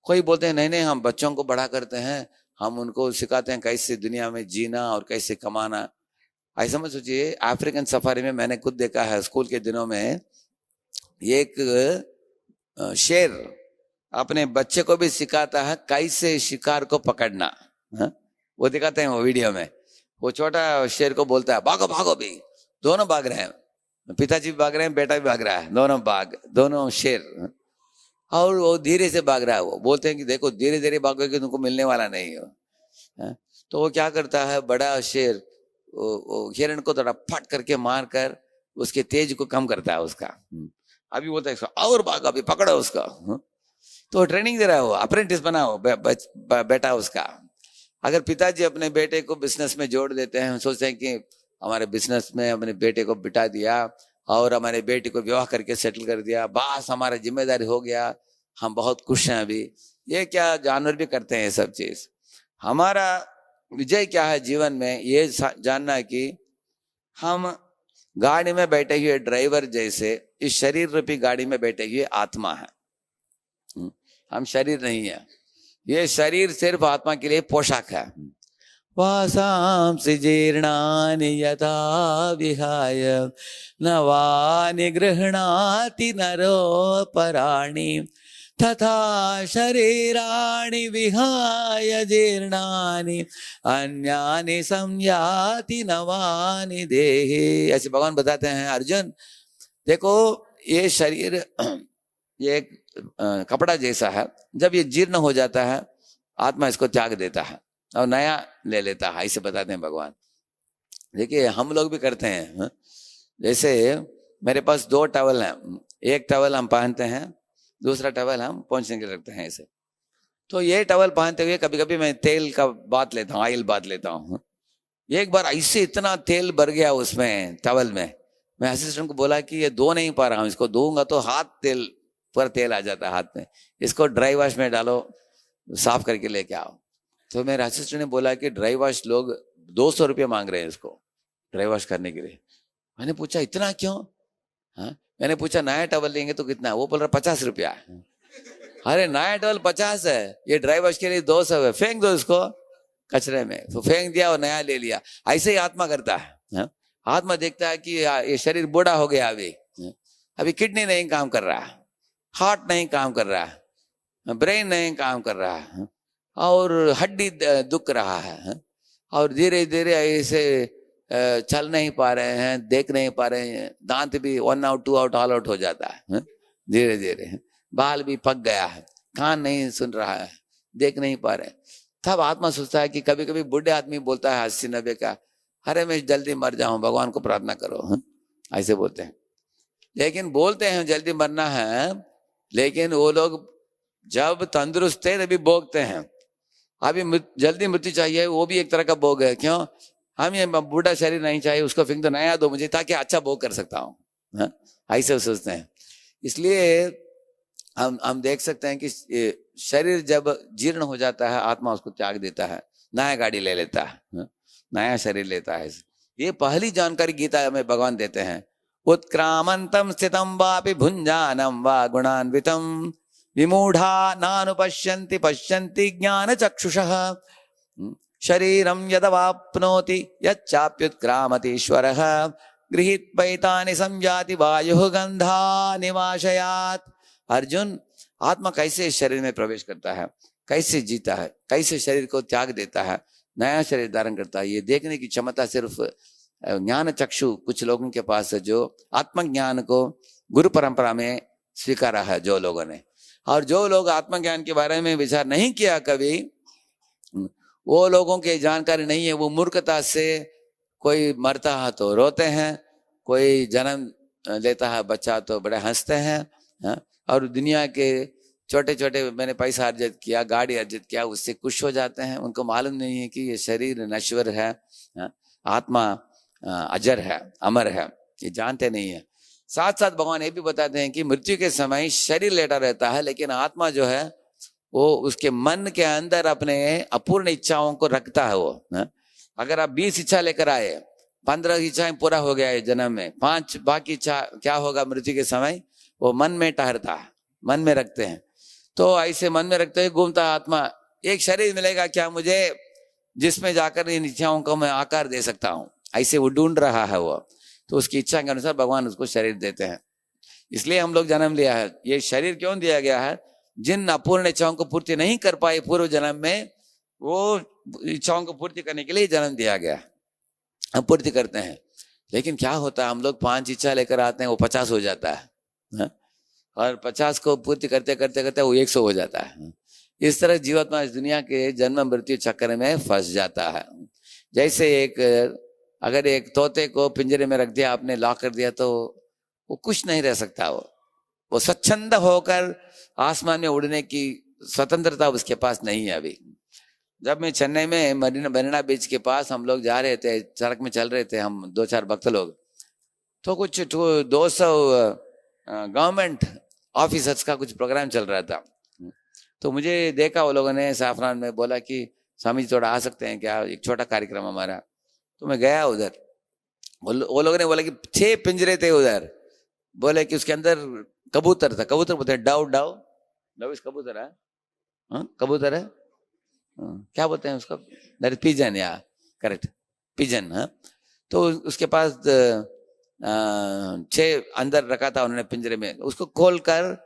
कोई बोलते हैं नहीं नहीं हम बच्चों को बड़ा करते हैं, हम उनको सिखाते हैं कैसे दुनिया में जीना और कैसे कमाना। ऐसा मत सोचिए, अफ्रीकन सफारी में मैंने खुद देखा है, स्कूल के दिनों में एक शेर अपने बच्चे को भी सिखाता है कैसे शिकार को पकड़ना। वो दिखाते हैं वो वीडियो में, वो छोटा शेर को बोलता है भागो भागो भी, दोनों भाग रहे हैं, पिताजी भी भाग रहे हैं, बेटा भी भाग रहा है, दोनों शेर, और वो धीरे से भाग रहा है। वो बोलते हैं कि देखो धीरे धीरे भागोगे तुमको मिलने वाला नहीं हो। तो वो क्या करता है, बड़ा शेर वो हिरण को थोड़ा फट करके मार कर उसके तेज को कम करता है उसका। अभी बोलता है और भाग, अभी पकड़ो उसका। तो ट्रेनिंग दे रहा है, वो अप्रेंटिस बनाओ बेटा उसका। अगर पिताजी अपने बेटे को बिजनेस में जोड़ देते हैं, सोचते हैं कि हमारे बिजनेस में अपने बेटे को बिठा दिया और हमारे बेटे को विवाह करके सेटल कर दिया, बस हमारा जिम्मेदारी हो गया, हम बहुत खुश हैं अभी, ये क्या जानवर भी करते हैं ये सब चीज। हमारा विजय क्या है जीवन में, ये जानना है कि हम गाड़ी में बैठे हुए ड्राइवर जैसे इस शरीर रूपी गाड़ी में बैठे हुए आत्मा है। हम शरीर नहीं है, ये शरीर सिर्फ आत्मा के लिए पोशाक है। वासांसि जीर्णानि यथा विहाय नवानि गृह्णाति नरोपराणि तथा शरीराणि विहाय जीर्णानि अन्यानि संयाति नवानि देहि। ऐसे भगवान बताते हैं अर्जुन देखो ये शरीर ये एक कपड़ा जैसा है, जब ये जीर्ण हो जाता है आत्मा इसको त्याग देता है और नया ले लेता है, ऐसे बताते हैं भगवान। देखिए हम लोग भी करते हैं, जैसे मेरे पास 2 टॉवल हैं, एक टॉवल हम पहनते हैं, दूसरा टॉवल हम पहुंचने के लिए रखते हैं ऐसे। तो ये टॉवल पहनते हुए कभी कभी मैं तेल का बात लेता हूँ, ऑयल बात लेता हूँ। एक बार ऐसे इतना तेल भर गया उसमें टॉवल में, मैं असिस्टेंट को बोला कि ये धो नहीं पा रहा हूँ, इसको धोऊंगा तो हाथ तेल पर तेल आ जाता है हाथ में, इसको ड्राई वॉश में डालो, साफ करके लेके आओ। तो मेरे असिस्टेंट ने बोला कि ड्राई वॉश लोग 200 रुपये मांग रहे हैं इसको ड्राई वॉश करने के लिए। मैंने पूछा इतना क्यों? हाँ, मैंने पूछा नया टॉवल लेंगे तो कितना? वो बोल रहा 50 रुपया। अरे नया टॉवल 50 है, ये ड्राई वॉश के लिए 200 है, फेंक दो इसको कचरे में। तो फेंक दिया और नया ले लिया। ऐसे ही आत्मा करता है। आत्मा देखता है कि ये शरीर बूढ़ा हो गया, अभी किडनी नहीं काम कर रहा, हार्ट नहीं काम कर रहा, ब्रेन नहीं काम कर रहा है, और हड्डी दुख रहा है, और धीरे धीरे ऐसे चल नहीं पा रहे हैं, देख नहीं पा रहे हैं, दांत भी 1 आउट 2 आउट ऑल आउट हो जाता है धीरे धीरे, बाल भी पक गया है, कान नहीं सुन रहा है, देख नहीं पा रहे। तब आत्मा सोचता है कि कभी कभी बूढ़े आदमी बोलता है 80-90 का, अरे मैं जल्दी मर जाऊं, भगवान को प्रार्थना करो, ऐसे बोलते हैं। लेकिन बोलते हैं जल्दी मरना है, लेकिन वो लोग जब तंदुरुस्त थे तभी भोगते हैं। अभी जल्दी मृत्यु चाहिए, वो भी एक तरह का भोग है। क्यों? हम ये बूढ़ा शरीर नहीं चाहिए, उसको फिर तो नया दो मुझे ताकि अच्छा भोग कर सकता हूँ, ऐसे सोचते हैं। इसलिए हम देख सकते हैं कि शरीर जब जीर्ण हो जाता है आत्मा उसको त्याग देता है, नया गाड़ी ले लेता है, नया शरीर लेता है। ये पहली जानकारी गीता में भगवान देते हैं। उत्क्रामंतम स्थितम वापि भुंजानम वा गुणान्वितम विमूढ़ा नानुपश्यन्ति पश्यन्ति ज्ञान चक्षुषः शरीरम यदवाप्नोति यच्चाप्युत्क्रामतीश्वरः गृहीत्वैतानि संयाति वायुः गंधा निवाशयात्। अर्जुन आत्मा कैसे शरीर में प्रवेश करता है, कैसे जीता है, कैसे शरीर को त्याग देता है, नया शरीर धारण करता है, ये देखने की क्षमता सिर्फ ज्ञान चक्षु कुछ लोगों के पास है, जो आत्मज्ञान को गुरु परंपरा में स्वीकारा है जो लोगों ने। और जो लोग आत्मज्ञान के बारे में विचार नहीं किया कभी, वो लोगों की जानकारी नहीं है। वो मूर्खता से कोई मरता है तो रोते हैं, कोई जन्म लेता है बच्चा तो बड़े हंसते हैं, और दुनिया के छोटे छोटे मैंने पैसा अर्जित किया, गाड़ी अर्जित किया, उससे खुश हो जाते हैं। उनको मालूम नहीं है कि ये शरीर नश्वर है, आत्मा अजर है, अमर है, ये जानते नहीं है। साथ साथ भगवान ये भी बताते हैं कि मृत्यु के समय शरीर लेटा रहता है, लेकिन आत्मा जो है वो उसके मन के अंदर अपने अपूर्ण इच्छाओं को रखता है। वो अगर आप 20 इच्छा लेकर आए, 15 इच्छाएं पूरा हो गया है जन्म में, 5 बाकी इच्छा क्या होगा मृत्यु के समय? वो मन में ठहरता है, मन में रखते हैं। तो ऐसे मन में रखते हुए घूमता है आत्मा, एक शरीर मिलेगा क्या मुझे जिसमें जाकर इन इच्छाओं को मैं आकार दे सकता हूँ, ऐसे वो ढूंढ रहा है वो। तो उसकी इच्छा के अनुसार भगवान उसको शरीर देते हैं। इसलिए हम लोग जन्म लिया है। ये शरीर क्यों दिया गया है? जिन अपूर्ण इच्छाओं को पूर्ति नहीं कर पाए पूर्व जन्म में, वो इच्छाओं को पूर्ति करने के लिए जन्म दिया गया। हम पूर्ति करते हैं, लेकिन क्या होता है हम लोग 5 इच्छा लेकर आते हैं, वो 50 हो जाता है, और 50 को पूर्ति करते करते करते वो 100 हो जाता है। इस तरह जीवात्मा इस दुनिया के जन्म मृत्यु चक्कर में फंस जाता है। जैसे अगर एक तोते को पिंजरे में रख दिया आपने, लॉक कर दिया, तो वो कुछ नहीं रह सकता। वो स्वच्छंद होकर आसमान में उड़ने की स्वतंत्रता उसके पास नहीं है अभी। जब मैं चेन्नई में मरीना बीच के पास हम लोग जा रहे थे, सड़क में चल रहे थे हम 2-4 भक्त लोग, तो कुछ 200 गवर्नमेंट ऑफिसर्स का कुछ प्रोग्राम चल रहा था। तो मुझे देखा वो लोगों ने साफरान में, बोला कि स्वामी जी थोड़ा आ सकते हैं क्या, एक छोटा कार्यक्रम हमारा। तो मैं गया उधर। वो लोगों ने बोला कि 6 पिंजरे थे उधर। बोले कि उसके अंदर कबूतर था। कबूतर बोलते हैं डाउ डाउ डाउ, इस कबूतर है, हाँ कबूतर है, क्या बोलते हैं उसको, दैट इज पिजन, या करेक्ट, पिजन। हाँ, तो उसके पास 6 अंदर रखा था उन्होंने पिंजरे में, उसको खोल कर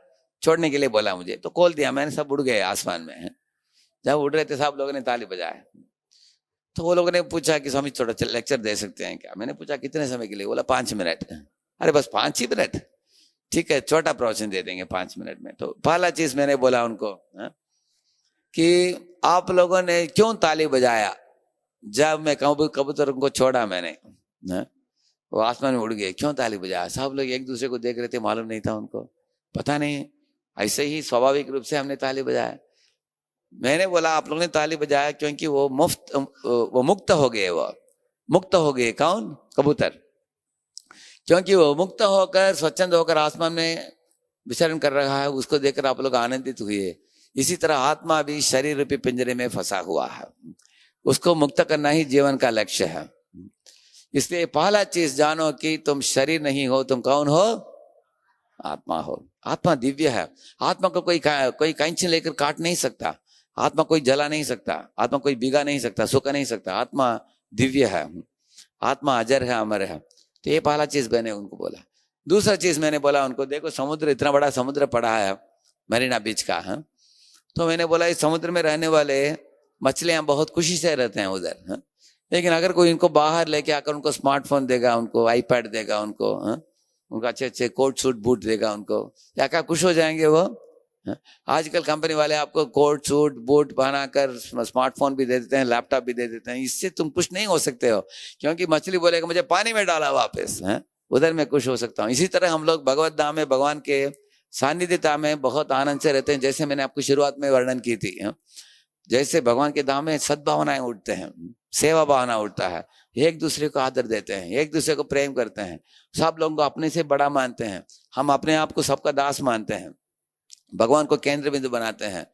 छोड़ने के लिए बोला मुझे, तो खोल दिया मैंने, सब उड़ गए आसमान में। जब उड़ रहे थे सब लोगों ने ताली बजाए। तो वो लोगों ने पूछा कि स्वामी थोड़ा लेक्चर दे सकते हैं क्या। मैंने पूछा कितने समय के लिए। बोला 5 मिनट। अरे बस 5 ही मिनट, ठीक है छोटा प्रवचन दे देंगे 5 मिनट में। तो पहला चीज मैंने बोला उनको कि आप लोगों ने क्यों ताली बजाया जब मैं कबूतर को छोड़ा मैंने, वो आसमान में उड़ गए, क्यों ताली बजाया। सब लोग एक दूसरे को देख रहे थे, मालूम नहीं था उनको, पता नहीं, ऐसे ही स्वाभाविक रूप से हमने ताली बजाया। मैंने बोला आप लोगों ने ताली बजाया क्योंकि वो मुक्त हो गए, वो मुक्त हो गए। कौन? कबूतर। क्योंकि वो मुक्त होकर स्वच्छंद होकर आसमान में विचरण कर रहा है, उसको देखकर आप लोग आनंदित हुए। इसी तरह आत्मा भी शरीर रूपी पिंजरे में फंसा हुआ है, उसको मुक्त करना ही जीवन का लक्ष्य है। इसलिए पहला चीज जानो कि तुम शरीर नहीं हो, तुम कौन हो? आत्मा हो। आत्मा दिव्य है। आत्मा को कोई कैंची लेकर काट नहीं सकता, आत्मा कोई जला नहीं सकता, आत्मा कोई भिगा नहीं सकता, सुखा नहीं सकता। आत्मा दिव्य है, आत्मा अजर है, अमर है। तो ये पहला चीज मैंने उनको बोला। दूसरा चीज मैंने बोला उनको, देखो समुद्र, इतना बड़ा समुद्र पड़ा है मरीना बीच का है। तो मैंने बोला इस समुद्र में रहने वाले मछलियां बहुत खुशी से रहते हैं उधर है? लेकिन अगर कोई इनको बाहर लेके आकर उनको स्मार्टफोन देगा, उनको आईपैड देगा, उनको उनको अच्छे अच्छे कोट सूट बूट देगा, उनको क्या खुश हो जाएंगे वो। आजकल कंपनी वाले आपको कोट सूट बूट पहनाकर स्मार्टफोन भी दे देते हैं, लैपटॉप भी दे देते हैं। इससे तुम खुश नहीं हो सकते हो, क्योंकि मछली बोलेगा मुझे पानी में डाला वापस है, उधर मैं खुश हो सकता हूँ। इसी तरह हम लोग भगवत धाम में भगवान के सानिध्यता में बहुत आनंद से रहते हैं। जैसे मैंने आपको शुरुआत में वर्णन की थी, जैसे भगवान के धाम में सद्भावनाएं उठते हैं, सेवा भावना उठता है, एक दूसरे को आदर देते हैं, एक दूसरे को प्रेम करते हैं, सब लोगों को अपने से बड़ा मानते हैं, हम अपने आप को सबका दास मानते हैं, भगवान को केंद्र बिंदु बनाते हैं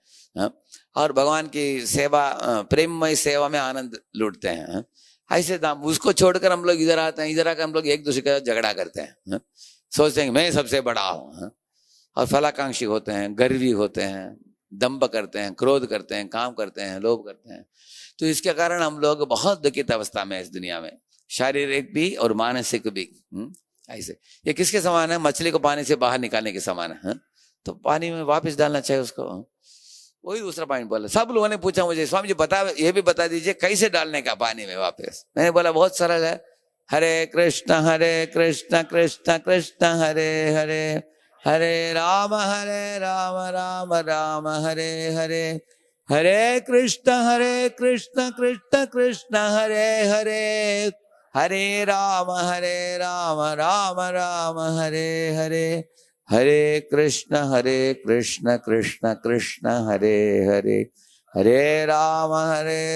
और भगवान की सेवा, प्रेममय सेवा में आनंद लूटते हैं। ऐसे दाम उसको छोड़कर हम लोग इधर आते हैं, इधर आकर हम लोग एक दूसरे का झगड़ा करते हैं, सोचते हैं मैं सबसे बड़ा हूँ, और फलाकांक्षी होते हैं, गर्वी होते हैं, दंभ करते हैं, क्रोध करते हैं, काम करते हैं, लोभ करते हैं। तो इसके कारण हम लोग बहुत दुखित अवस्था में इस दुनिया में, शारीरिक भी और मानसिक भी। ऐसे ये किसके समान है? मछली को पानी से बाहर निकालने के समान है, तो पानी में वापस डालना चाहिए उसको। वही दूसरा पॉइंट बोला। सब लोगों ने पूछा मुझे, स्वामी जी ये भी बता दीजिए कैसे डालने का पानी में वापस। मैंने बोला बहुत सरल है, हरे कृष्ण कृष्ण कृष्ण हरे हरे, हरे राम राम राम हरे हरे, हरे कृष्ण कृष्ण कृष्ण हरे हरे, हरे राम राम राम हरे हरे, हरे कृष्ण कृष्ण कृष्ण हरे हरे, हरे राम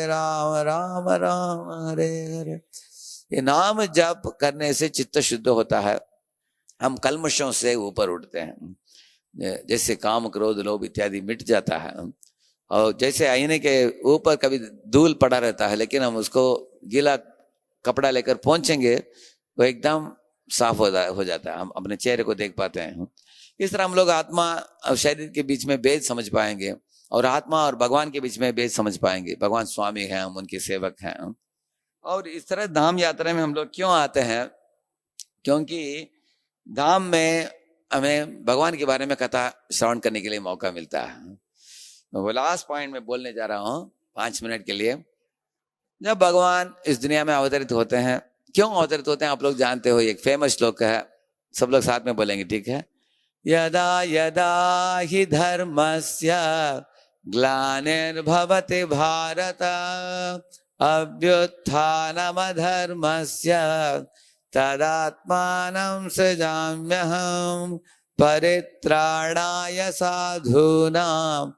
राम राम हरे हरे। ये नाम जप करने से चित्त शुद्ध होता है, हम कल्मशों से ऊपर उठते हैं। जैसे काम क्रोध लोभ इत्यादि मिट जाता है, और जैसे आईने के ऊपर कभी धूल पड़ा रहता है, लेकिन हम उसको गीला कपड़ा लेकर पहुंचेंगे वो एकदम साफ हो जाता है, हम अपने चेहरे को देख पाते हैं। इस तरह हम लोग आत्मा और शरीर के बीच में भेद समझ पाएंगे, और आत्मा और भगवान के बीच में भेद समझ पाएंगे। भगवान स्वामी हैं, हम उनके सेवक हैं। और इस तरह धाम यात्रा में हम लोग क्यों आते हैं? क्योंकि धाम में हमें भगवान के बारे में कथा श्रवण करने के लिए मौका मिलता है। वो लास्ट पॉइंट में बोलने जा रहा हूँ 5 मिनट के लिए। जब भगवान इस दुनिया में अवतरित होते हैं, क्यों अवतरित होते हैं आप लोग जानते हो, एक फेमस श्लोक है, सब लोग साथ में बोलेंगे, ठीक है? यदा यदा हि धर्मस्य ग्लानिर्भवति भारत, अभ्युत्थानमधर्मस्य तदात्मानं सृजाम्यहम्, परित्राणाय साधूनां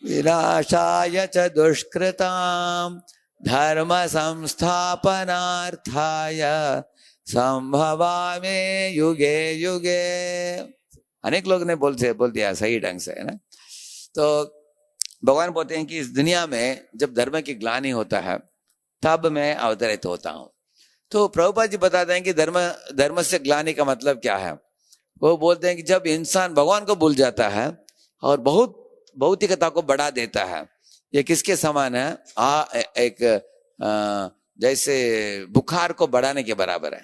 विनाशाय च दुष्कृतां, धर्म संस्थापनार्थाय संभवामि युगे युगे। अनेक लोग ने बोल दिया सही ढंग से, है ना? तो भगवान बोलते हैं कि इस दुनिया में जब धर्म की ग्लानि होता है तब मैं अवतरित होता हूं। तो प्रभुपाद जी बताते हैं कि धर्म से ग्लानि का मतलब क्या है। वो बोलते हैं कि जब इंसान भगवान को भूल जाता है और बहुत भौतिकता को बढ़ा देता है, ये किसके समान है? एक जैसे बुखार को बढ़ाने के बराबर है।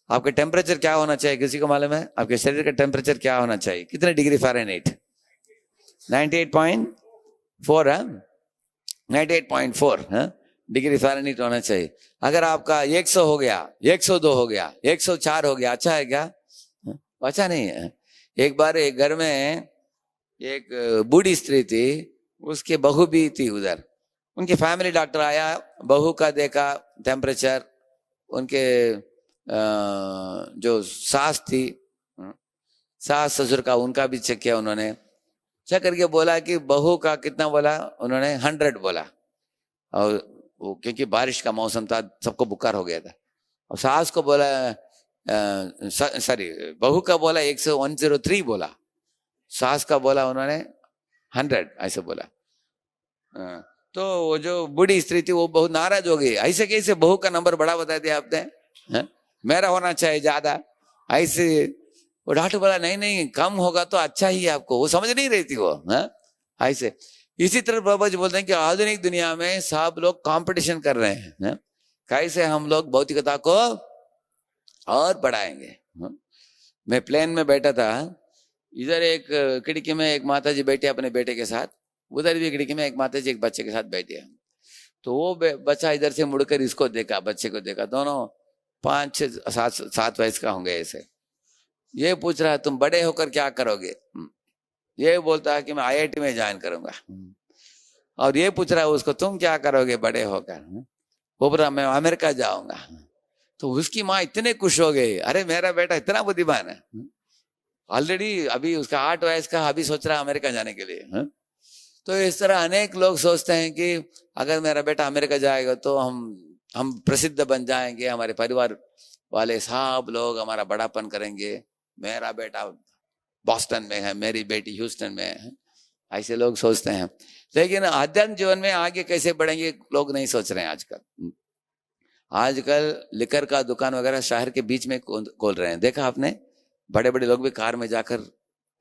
आपके टेम्परेचर क्या होना चाहिए, किसी को मालूम है? आपके शरीर का टेम्परेचर क्या होना चाहिए? कितने डिग्री फ़ारेनहाइट? 98.4 है, 98.4 डिग्री फ़ारेनहाइट होना चाहिए। अगर आपका 100 हो गया, 102 हो गया, 104 हो गया, अच्छा है क्या? अच्छा नहीं है। एक बार एक घर में एक बूढ़ी स्त्री थी, उसके बहू भी थी उधर। उनके फैमिली डॉक्टर आया, बहू का देखा टेम्परेचर, उनके जो सास थी, सास ससुर का, उनका भी चेक किया उन्होंने। चेक करके बोला कि बहू का कितना बोला उन्होंने? 100 बोला। और वो क्योंकि बारिश का मौसम था, सबको बुखार हो गया था। और सास को बोला सॉरी बहू का बोला 103 बोला, सास का बोला उन्होंने 100 ऐसे बोला। तो वो जो बूढ़ी स्त्री थी वो बहुत नाराज हो गई। ऐसे कैसे बहू का नंबर बड़ा बता दिया आपने, मेरा होना चाहिए ज्यादा, ऐसे। वो डॉक्टर बोला नहीं नहीं कम होगा तो अच्छा ही है आपको। वो समझ नहीं रही थी वो, ऐसे। इसी तरह बाबा जी बोलते हैं कि आधुनिक दुनिया में सब लोग कंपटीशन कर रहे हैं, कैसे हम लोग भौतिकता को और बढ़ाएंगे। मैं प्लेन में बैठा था, इधर एक खिड़की में एक माता जी बैठी अपने बेटे के साथ, उधर भी खिड़की में एक माता जी एक बच्चे के साथ बैठी है। तो वो बच्चा इधर से मुड़कर इसको देखा, बच्चे को देखा, दोनों 5, 6, 7 वयस का होंगे ऐसे। ये पूछ रहा है तुम बड़े होकर क्या करोगे? ये बोलता है कि मैं IIT में ज्वाइन करूंगा। और ये पूछ रहा है उसको तुम क्या करोगे बड़े होकर? वो बोल रहा मैं अमेरिका जाऊंगा। तो उसकी माँ इतने खुश हो गई, अरे मेरा बेटा इतना बुद्धिमान है, ऑलरेडी अभी उसका 8 वयस का, अभी सोच रहा है अमेरिका जाने के लिए। तो इस तरह अनेक लोग सोचते हैं कि अगर मेरा बेटा अमेरिका जाएगा तो हम प्रसिद्ध बन जाएंगे, हमारे परिवार वाले सब लोग हमारा बड़ापन करेंगे, मेरा बेटा बॉस्टन में है, मेरी बेटी ह्यूस्टन में है, ऐसे लोग सोचते हैं। लेकिन आध्यात्मिक जीवन में आगे कैसे बढ़ेंगे लोग नहीं सोच रहे हैं आजकल। आजकल लिकर का दुकान वगैरह शहर के बीच में खोल रहे हैं, देखा आपने? बड़े बड़े लोग भी कार में जाकर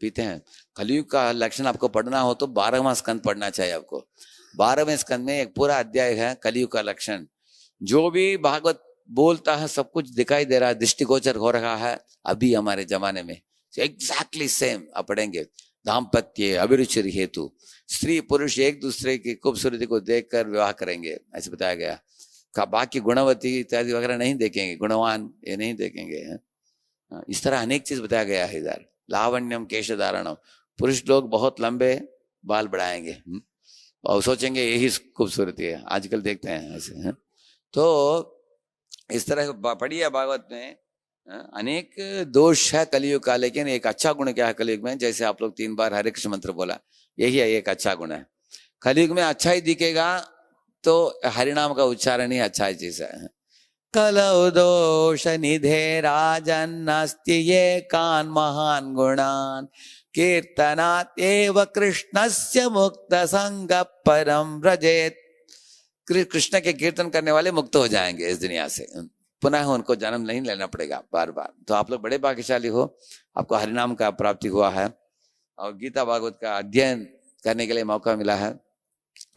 पीते हैं। कलयुग का लक्षण आपको पढ़ना हो तो 12वां स्कंद पढ़ना चाहिए आपको। 12वें स्कंद में एक पूरा अध्याय है कलयुग का लक्षण। जो भी भागवत बोलता है सब कुछ दिखाई दे रहा है, दृष्टिगोचर हो रहा है अभी हमारे जमाने में। एग्जैक्टली सेम आप पढ़ेंगे। दाम्पत्य अभिरुचि हेतु, स्त्री पुरुष एक दूसरे की खूबसूरती को देखकर विवाह करेंगे, ऐसे बताया गया। का बाकी गुणवती इत्यादि वगैरह नहीं देखेंगे, गुणवान ये नहीं देखेंगे। इस तरह अनेक चीज बताया गया है इधर। लावण्यम केश धारणम, पुरुष लोग बहुत लंबे बाल बढ़ाएंगे और सोचेंगे यही खूबसूरती है, आजकल देखते हैं ऐसे। तो इस तरह पढ़िए भागवत में अनेक दोष है कलयुग का, लेकिन एक अच्छा गुण क्या है कलयुग में? जैसे आप लोग 3 बार हरे कृष्ण मंत्र बोला, यही है एक अच्छा गुण है। कलयुग में अच्छा ही दिखेगा तो हरिनाम का उच्चारण ही अच्छा ही चीज है। कलौ दोष निधे राजन्नस्ति ये कान महान गुणान कीर्तनात् एव कृष्णस्य मुक्त संग परम व्रजेत। कृष्ण के कीर्तन करने वाले मुक्त हो जाएंगे इस दुनिया से, पुनः उनको जन्म नहीं लेना पड़ेगा बार बार। तो आप लोग बड़े भाग्यशाली हो, आपको हरिनाम का प्राप्ति हुआ है और गीता भागवत का अध्ययन करने के लिए मौका मिला है।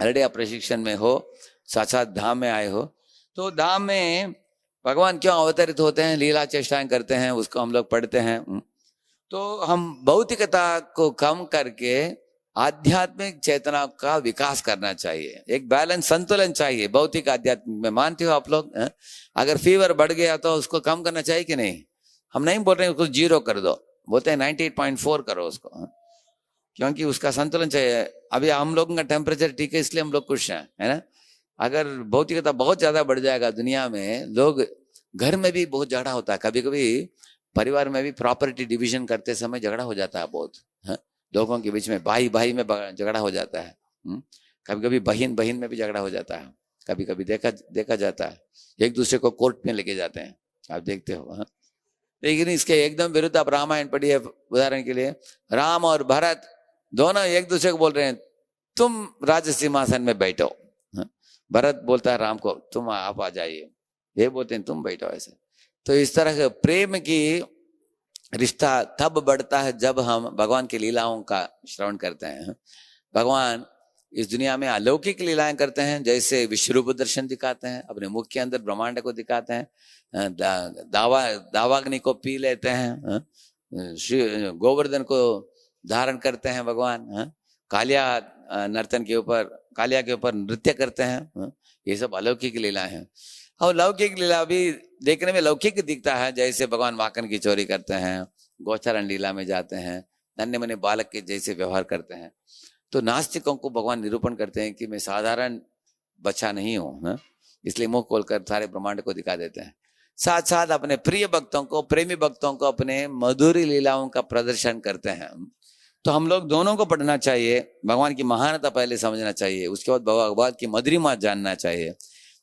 ऑलरेडी आप प्रशिक्षण में हो, साक्षात धाम में आए हो। तो धाम में भगवान क्यों अवतरित होते हैं, लीला चेष्टाएं करते हैं, उसको हम लोग पढ़ते हैं। तो हम भौतिकता को कम करके आध्यात्मिक चेतना का विकास करना चाहिए। एक बैलेंस, संतुलन चाहिए भौतिक आध्यात्मिक में। मानते हो आप लोग? अगर फीवर बढ़ गया तो उसको कम करना चाहिए कि नहीं? हम नहीं बोल रहे हैं उसको 0 कर दो, बोलते हैं 98.4 करो उसको, क्योंकि उसका संतुलन चाहिए। अभी हम लोगों का टेम्परेचर ठीक है इसलिए हम लोग खुश हैं, है ना? अगर भौतिकता बहुत ज्यादा बढ़ जाएगा दुनिया में, लोग घर में भी बहुत झगड़ा होता है, कभी कभी परिवार में भी प्रॉपर्टी डिवीजन करते समय झगड़ा हो जाता है बहुत, लोगों के बीच में भाई भाई में झगड़ा हो जाता है, कभी कभी बहन बहन में भी झगड़ा हो जाता है, कभी कभी देखा जाता है एक दूसरे को कोर्ट में लेके जाते हैं, आप देखते हो। लेकिन इसके एकदम विरुद्ध आप रामायण पढ़िए उदाहरण के लिए, राम और भरत दोनों एक दूसरे को बोल रहे हैं तुम राज सिंहासन में बैठो। भरत बोलता है राम को तुम आप आ जाइए, ये बोलते हैं तुम बैठो ऐसे। तो इस तरह के प्रेम की रिश्ता तब बढ़ता है जब हम भगवान की लीलाओं का श्रवण करते हैं। भगवान इस दुनिया में अलौकिक लीलाएं करते हैं, जैसे विश्वरूप दर्शन दिखाते हैं, अपने मुख के अंदर ब्रह्मांड को दिखाते हैं, दावाग्नि को पी लेते हैं, गोवर्धन को धारण करते हैं भगवान, कालिया नर्तन के ऊपर, कालिया के ऊपर नृत्य करते हैं। ये सब अलौकिक लीला है। और लौकिक लीला भी देखने में लौकिक दिखता है, जैसे भगवान माखन की चोरी करते हैं, गोचारण लीला में जाते हैं, नन्हे मुन्ने बालक के जैसे व्यवहार करते हैं। तो नास्तिकों को भगवान निरूपण करते हैं कि मैं साधारण बच्चा नहीं हूँ, इसलिए मुंह खोलकर सारे ब्रह्मांड को दिखा देते हैं। साथ साथ अपने प्रिय भक्तों को, प्रेमी भक्तों को अपने मधुर लीलाओं का प्रदर्शन करते हैं। तो हम लोग दोनों को पढ़ना चाहिए, भगवान की महानता पहले समझना चाहिए, उसके बाद भगवान की मधुरिमा जानना चाहिए।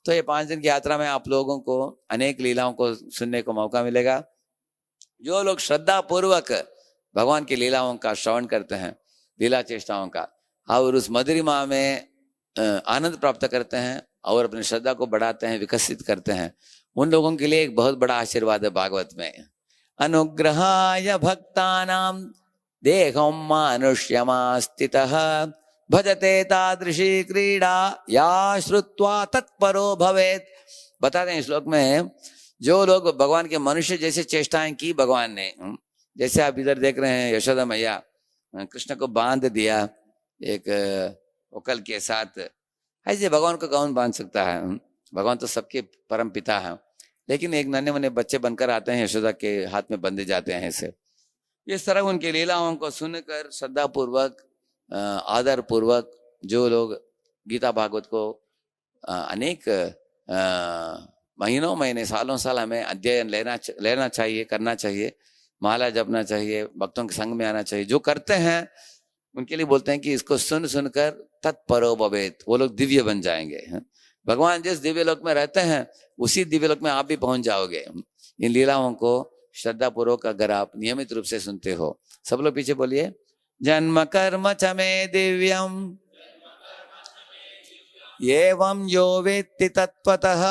तो ये 5 दिन की यात्रा में आप लोगों को अनेक लीलाओं को सुनने को मौका मिलेगा। जो लोग श्रद्धा पूर्वक भगवान की लीलाओं का श्रवण करते हैं, लीला चेष्टाओं का, और उस मधुरिमा में आनंद प्राप्त करते हैं और अपनी श्रद्धा को बढ़ाते हैं, विकसित करते हैं, उन लोगों के लिए एक बहुत बड़ा आशीर्वाद है भागवत में। अनुग्रहाय भक्तानां देहं मानुष्यमास्थितः भजते तादृशी क्रीडा या श्रुत्वा तत्परो भवेत्। बताते हैं श्लोक में, जो लोग भगवान के मनुष्य जैसे चेष्टाएं की भगवान ने, जैसे आप इधर देख रहे हैं यशोदा मैया कृष्ण को बांध दिया एक उकल के साथ, ऐसे भगवान को कौन बांध सकता है? भगवान तो सबके परम पिता है, लेकिन एक नन्हे मुन्ने बच्चे बनकर आते हैं, यशोदा के हाथ में बंधे जाते हैं ऐसे। इस तरह उनकी लीलाओं को सुनकर श्रद्धा पूर्वक, आदर पूर्वक जो लोग गीता भागवत को अनेक महीनों महीने, सालों साल हमें अध्ययन लेना चाहिए, करना चाहिए, माला जपना चाहिए, भक्तों के संग में आना चाहिए। जो करते हैं उनके लिए बोलते हैं कि इसको सुन सुनकर तत्परो भवेत्, वो लोग दिव्य बन जाएंगे। भगवान जिस दिव्य लोक में रहते हैं उसी दिव्य लोक में आप भी पहुंच जाओगे। इन लीलाओं को श्रद्धा पूर्वक अगर आप नियमित रूप से सुनते हो। सब लोग पीछे बोलिए, जन्म कर्म च मे दिव्यम एवं यो वेत्ति तत्त्वतः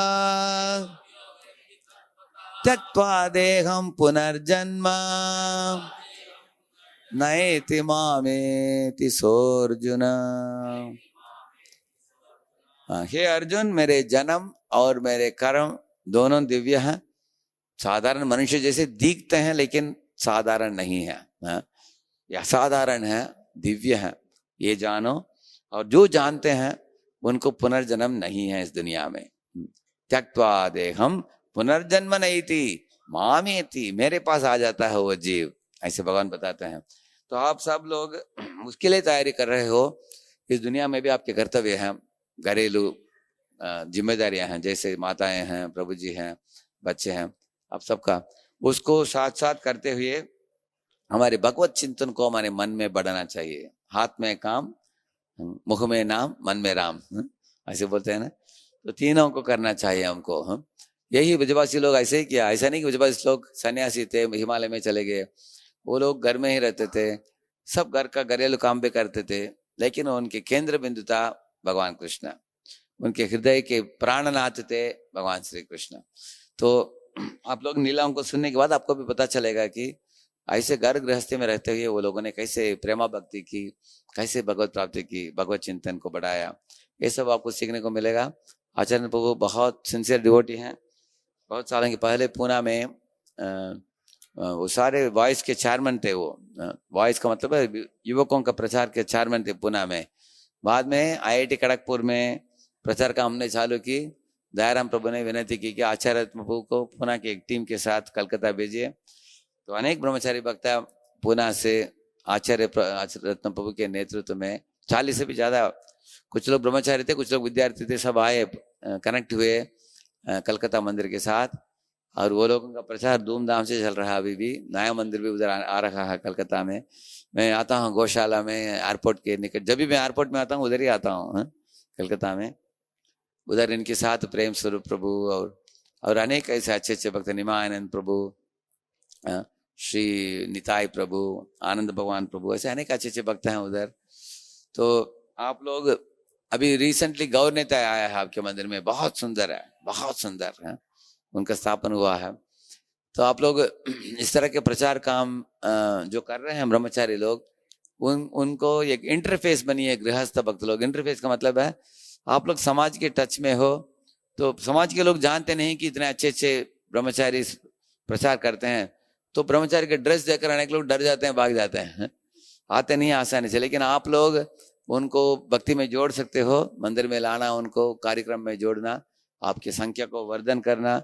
त्यक्त्वा देहं पुनर्जन्म नैति मामेति सोऽर्जुन। हे अर्जुन, मेरे जन्म और मेरे कर्म दोनों दिव्य हैं। साधारण मनुष्य जैसे दिखते हैं लेकिन साधारण नहीं है, ये असाधारण है, दिव्य है, ये जानो। और जो जानते हैं उनको पुनर्जन्म नहीं है इस दुनिया में। त्यक्त्वा देहं पुनर्जन्म नैति मामेति, मेरे पास आ जाता है वो जीव, ऐसे भगवान बताते हैं। तो आप सब लोग उसके लिए तैयारी कर रहे हो। इस दुनिया में भी आपके कर्तव्य हैं, घरेलू जिम्मेदारियां हैं, जैसे माताएं हैं, प्रभु जी हैं, बच्चे हैं, आप सबका उसको साथ साथ करते हुए हमारे भगवत चिंतन को हमारे मन में बढ़ाना चाहिए। हाथ में काम, मुख में नाम, मन में राम, ऐसे बोलते हैं ना। तो तीनों को करना चाहिए हमको। यही ब्रजवासी लोग ऐसे ही किया। ऐसा नहीं कि ब्रजवासी लोग सन्यासी थे, हिमालय में चले गए, वो लोग घर में ही रहते थे, सब घर का घरेलू काम भी करते थे, लेकिन उनके केंद्र बिंदु था भगवान कृष्ण, उनके हृदय के प्राणनाथ थे भगवान श्री कृष्ण। तो आप लोग लीलाओं को सुनने के बाद आपको भी पता चलेगा कि ऐसे घर गृहस्थी में रहते हुए वो लोगों ने कैसे प्रेमा भक्ति की, कैसे भगवत प्राप्ति की, भगवत चिंतन को बढ़ाया, ये सब आपको सीखने को मिलेगा। आचार्य प्रभु बहुत सिंसियर डिवोटी हैं। बहुत सालों के पहले पूना में वो सारे वॉइस के चेयरमैन थे। वो वॉइस का मतलब है युवकों का प्रचार के चेयरमैन थे पूना में। बाद में IIT खड़गपुर में प्रचार का हमने चालू की। दयाराम प्रभु ने विनती की कि आचार्य प्रभु को पूना की एक टीम के साथ कलकत्ता भेजिए। तो अनेक ब्रह्मचारी भक्ता पूना से आचार्य रत्न प्रभु के नेतृत्व में 40 से भी ज्यादा, कुछ लोग ब्रह्मचारी थे, कुछ लोग विद्यार्थी थे, सब आए, कनेक्ट हुए कलकत्ता मंदिर के साथ। और वो लोगों का प्रचार धूमधाम से चल रहा है। अभी भी नया मंदिर भी उधर आ रहा है कलकत्ता में। मैं आता हूँ गौशाला में, एयरपोर्ट के निकट, जब भी मैं एयरपोर्ट में आता हूँ उधर ही आता हूँ कलकत्ता में। उधर इनके साथ प्रेम स्वरूप प्रभु और अनेक ऐसे अच्छे अच्छे भक्त, निमानंद प्रभु, श्री निताई प्रभु, आनंद भगवान प्रभु, ऐसे अनेक अच्छे अच्छे भक्त हैं उधर। तो आप लोग अभी रिसेंटली गौर नेता आया है आपके मंदिर में, बहुत सुंदर है, बहुत सुंदर है, उनका स्थापन हुआ है। तो आप लोग इस तरह के प्रचार काम जो कर रहे हैं ब्रह्मचारी लोग, उनको एक इंटरफेस बनिए गृहस्थ भक्त लोग। इंटरफेस का मतलब है आप लोग समाज के टच में हो, तो समाज के लोग जानते नहीं कि इतने अच्छे अच्छे ब्रह्मचारी प्रचार करते हैं, तो ब्रह्मचारी के ड्रेस देखकर अनेक लोग डर जाते हैं, भाग जाते हैं, आते नहीं आसानी से। लेकिन आप लोग उनको भक्ति में जोड़ सकते हो, मंदिर में लाना, उनको कार्यक्रम में जोड़ना, आपकी संख्या को वर्धन करना।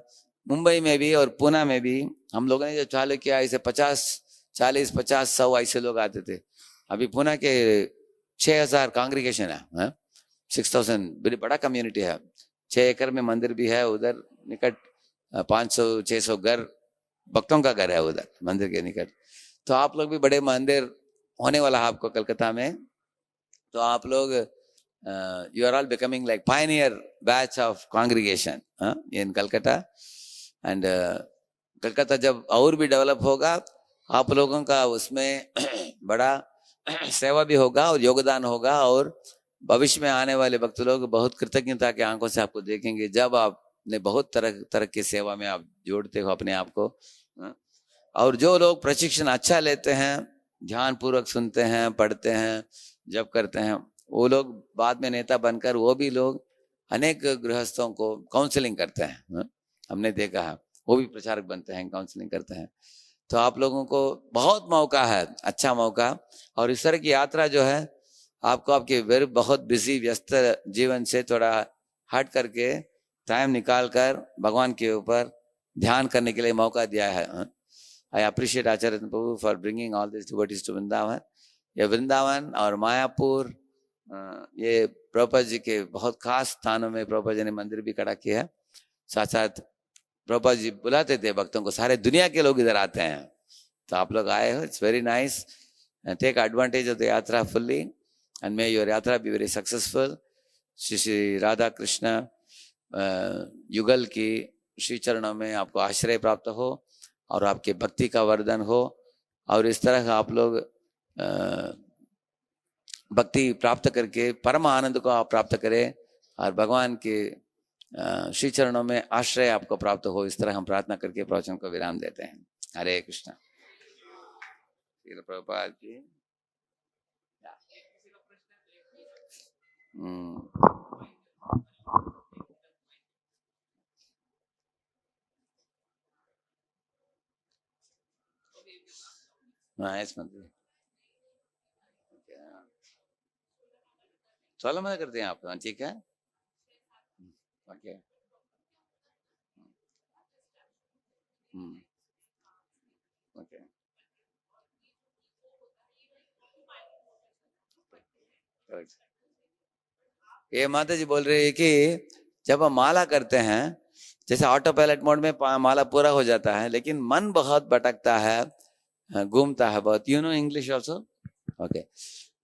मुंबई में भी और पुणे में भी हम लोगों ने जो चालू किया, ऐसे 40 50 100 ऐसे लोग आते थे। अभी पुणे के 6000 कांग्रीगेशन है, 6000 बड़ा कम्युनिटी है। 6 एकड़ में मंदिर भी है, उधर निकट 500-600 घर भक्तों का घर है उधर मंदिर के निकट। तो आप लोग भी बड़े मंदिर होने वाला है आपको कलकत्ता में। तो आप लोग you are all becoming like pioneer batch of congregation in Calcutta. And Calcutta जब और भी डेवलप होगा, आप लोगों का उसमें बड़ा सेवा भी होगा और योगदान होगा, और भविष्य में आने वाले भक्त लोग बहुत कृतज्ञता के आंखों से आपको देखेंगे, जब आपने बहुत तरह की सेवा में आप जोड़ते हो अपने आप को। और जो लोग प्रशिक्षण अच्छा लेते हैं, ध्यान पूर्वक सुनते हैं, पढ़ते हैं, जब करते हैं, वो लोग बाद में नेता बनकर वो भी लोग अनेक गृहस्थों को काउंसलिंग करते हैं। हमने देखा है, वो भी प्रचारक बनते हैं, काउंसलिंग करते हैं। तो आप लोगों को बहुत मौका है, अच्छा मौका। और इस तरह की यात्रा जो है आपको आपके बहुत बिजी व्यस्त जीवन से थोड़ा हट करके टाइम निकाल कर भगवान के ऊपर ध्यान करने के लिए मौका दिया है। I appreciate Acharya Prabhu for bringing all this devotees to Vrindavan. ये वृंदावन और मायापुर, ये प्रभुपाद जी के बहुत खास स्थानों में प्रभुपाद जी ने मंदिर भी खड़ा किया है। साथ साथ प्रभुपाद जी बुलाते थे भक्तों को, सारे दुनिया के लोग इधर आते हैं। तो आप लोग आए हो, it's very nice. Take advantage of the yatra fully and may your yatra be very successful. Shri Shri Radha Krishna Yugal की श्री चरणों में आपको आश्रय प्राप्त हो और आपके भक्ति का वर्धन हो, और इस तरह आप लोग भक्ति प्राप्त करके परम आनंद को आप प्राप्त करें और भगवान के श्री चरणों में आश्रय आपको प्राप्त हो। इस तरह हम प्रार्थना करके प्रवचन को विराम देते हैं। हरे कृष्ण। प्रभुपाद जी सोलह मत करते हैं आप, ठीक है, ओके। ओके, ये माता जी बोल रही है कि जब हम माला करते हैं, जैसे ऑटो पायलट मोड में माला पूरा हो जाता है, लेकिन मन बहुत भटकता है, घूमता है बहुत। You know English also? Okay,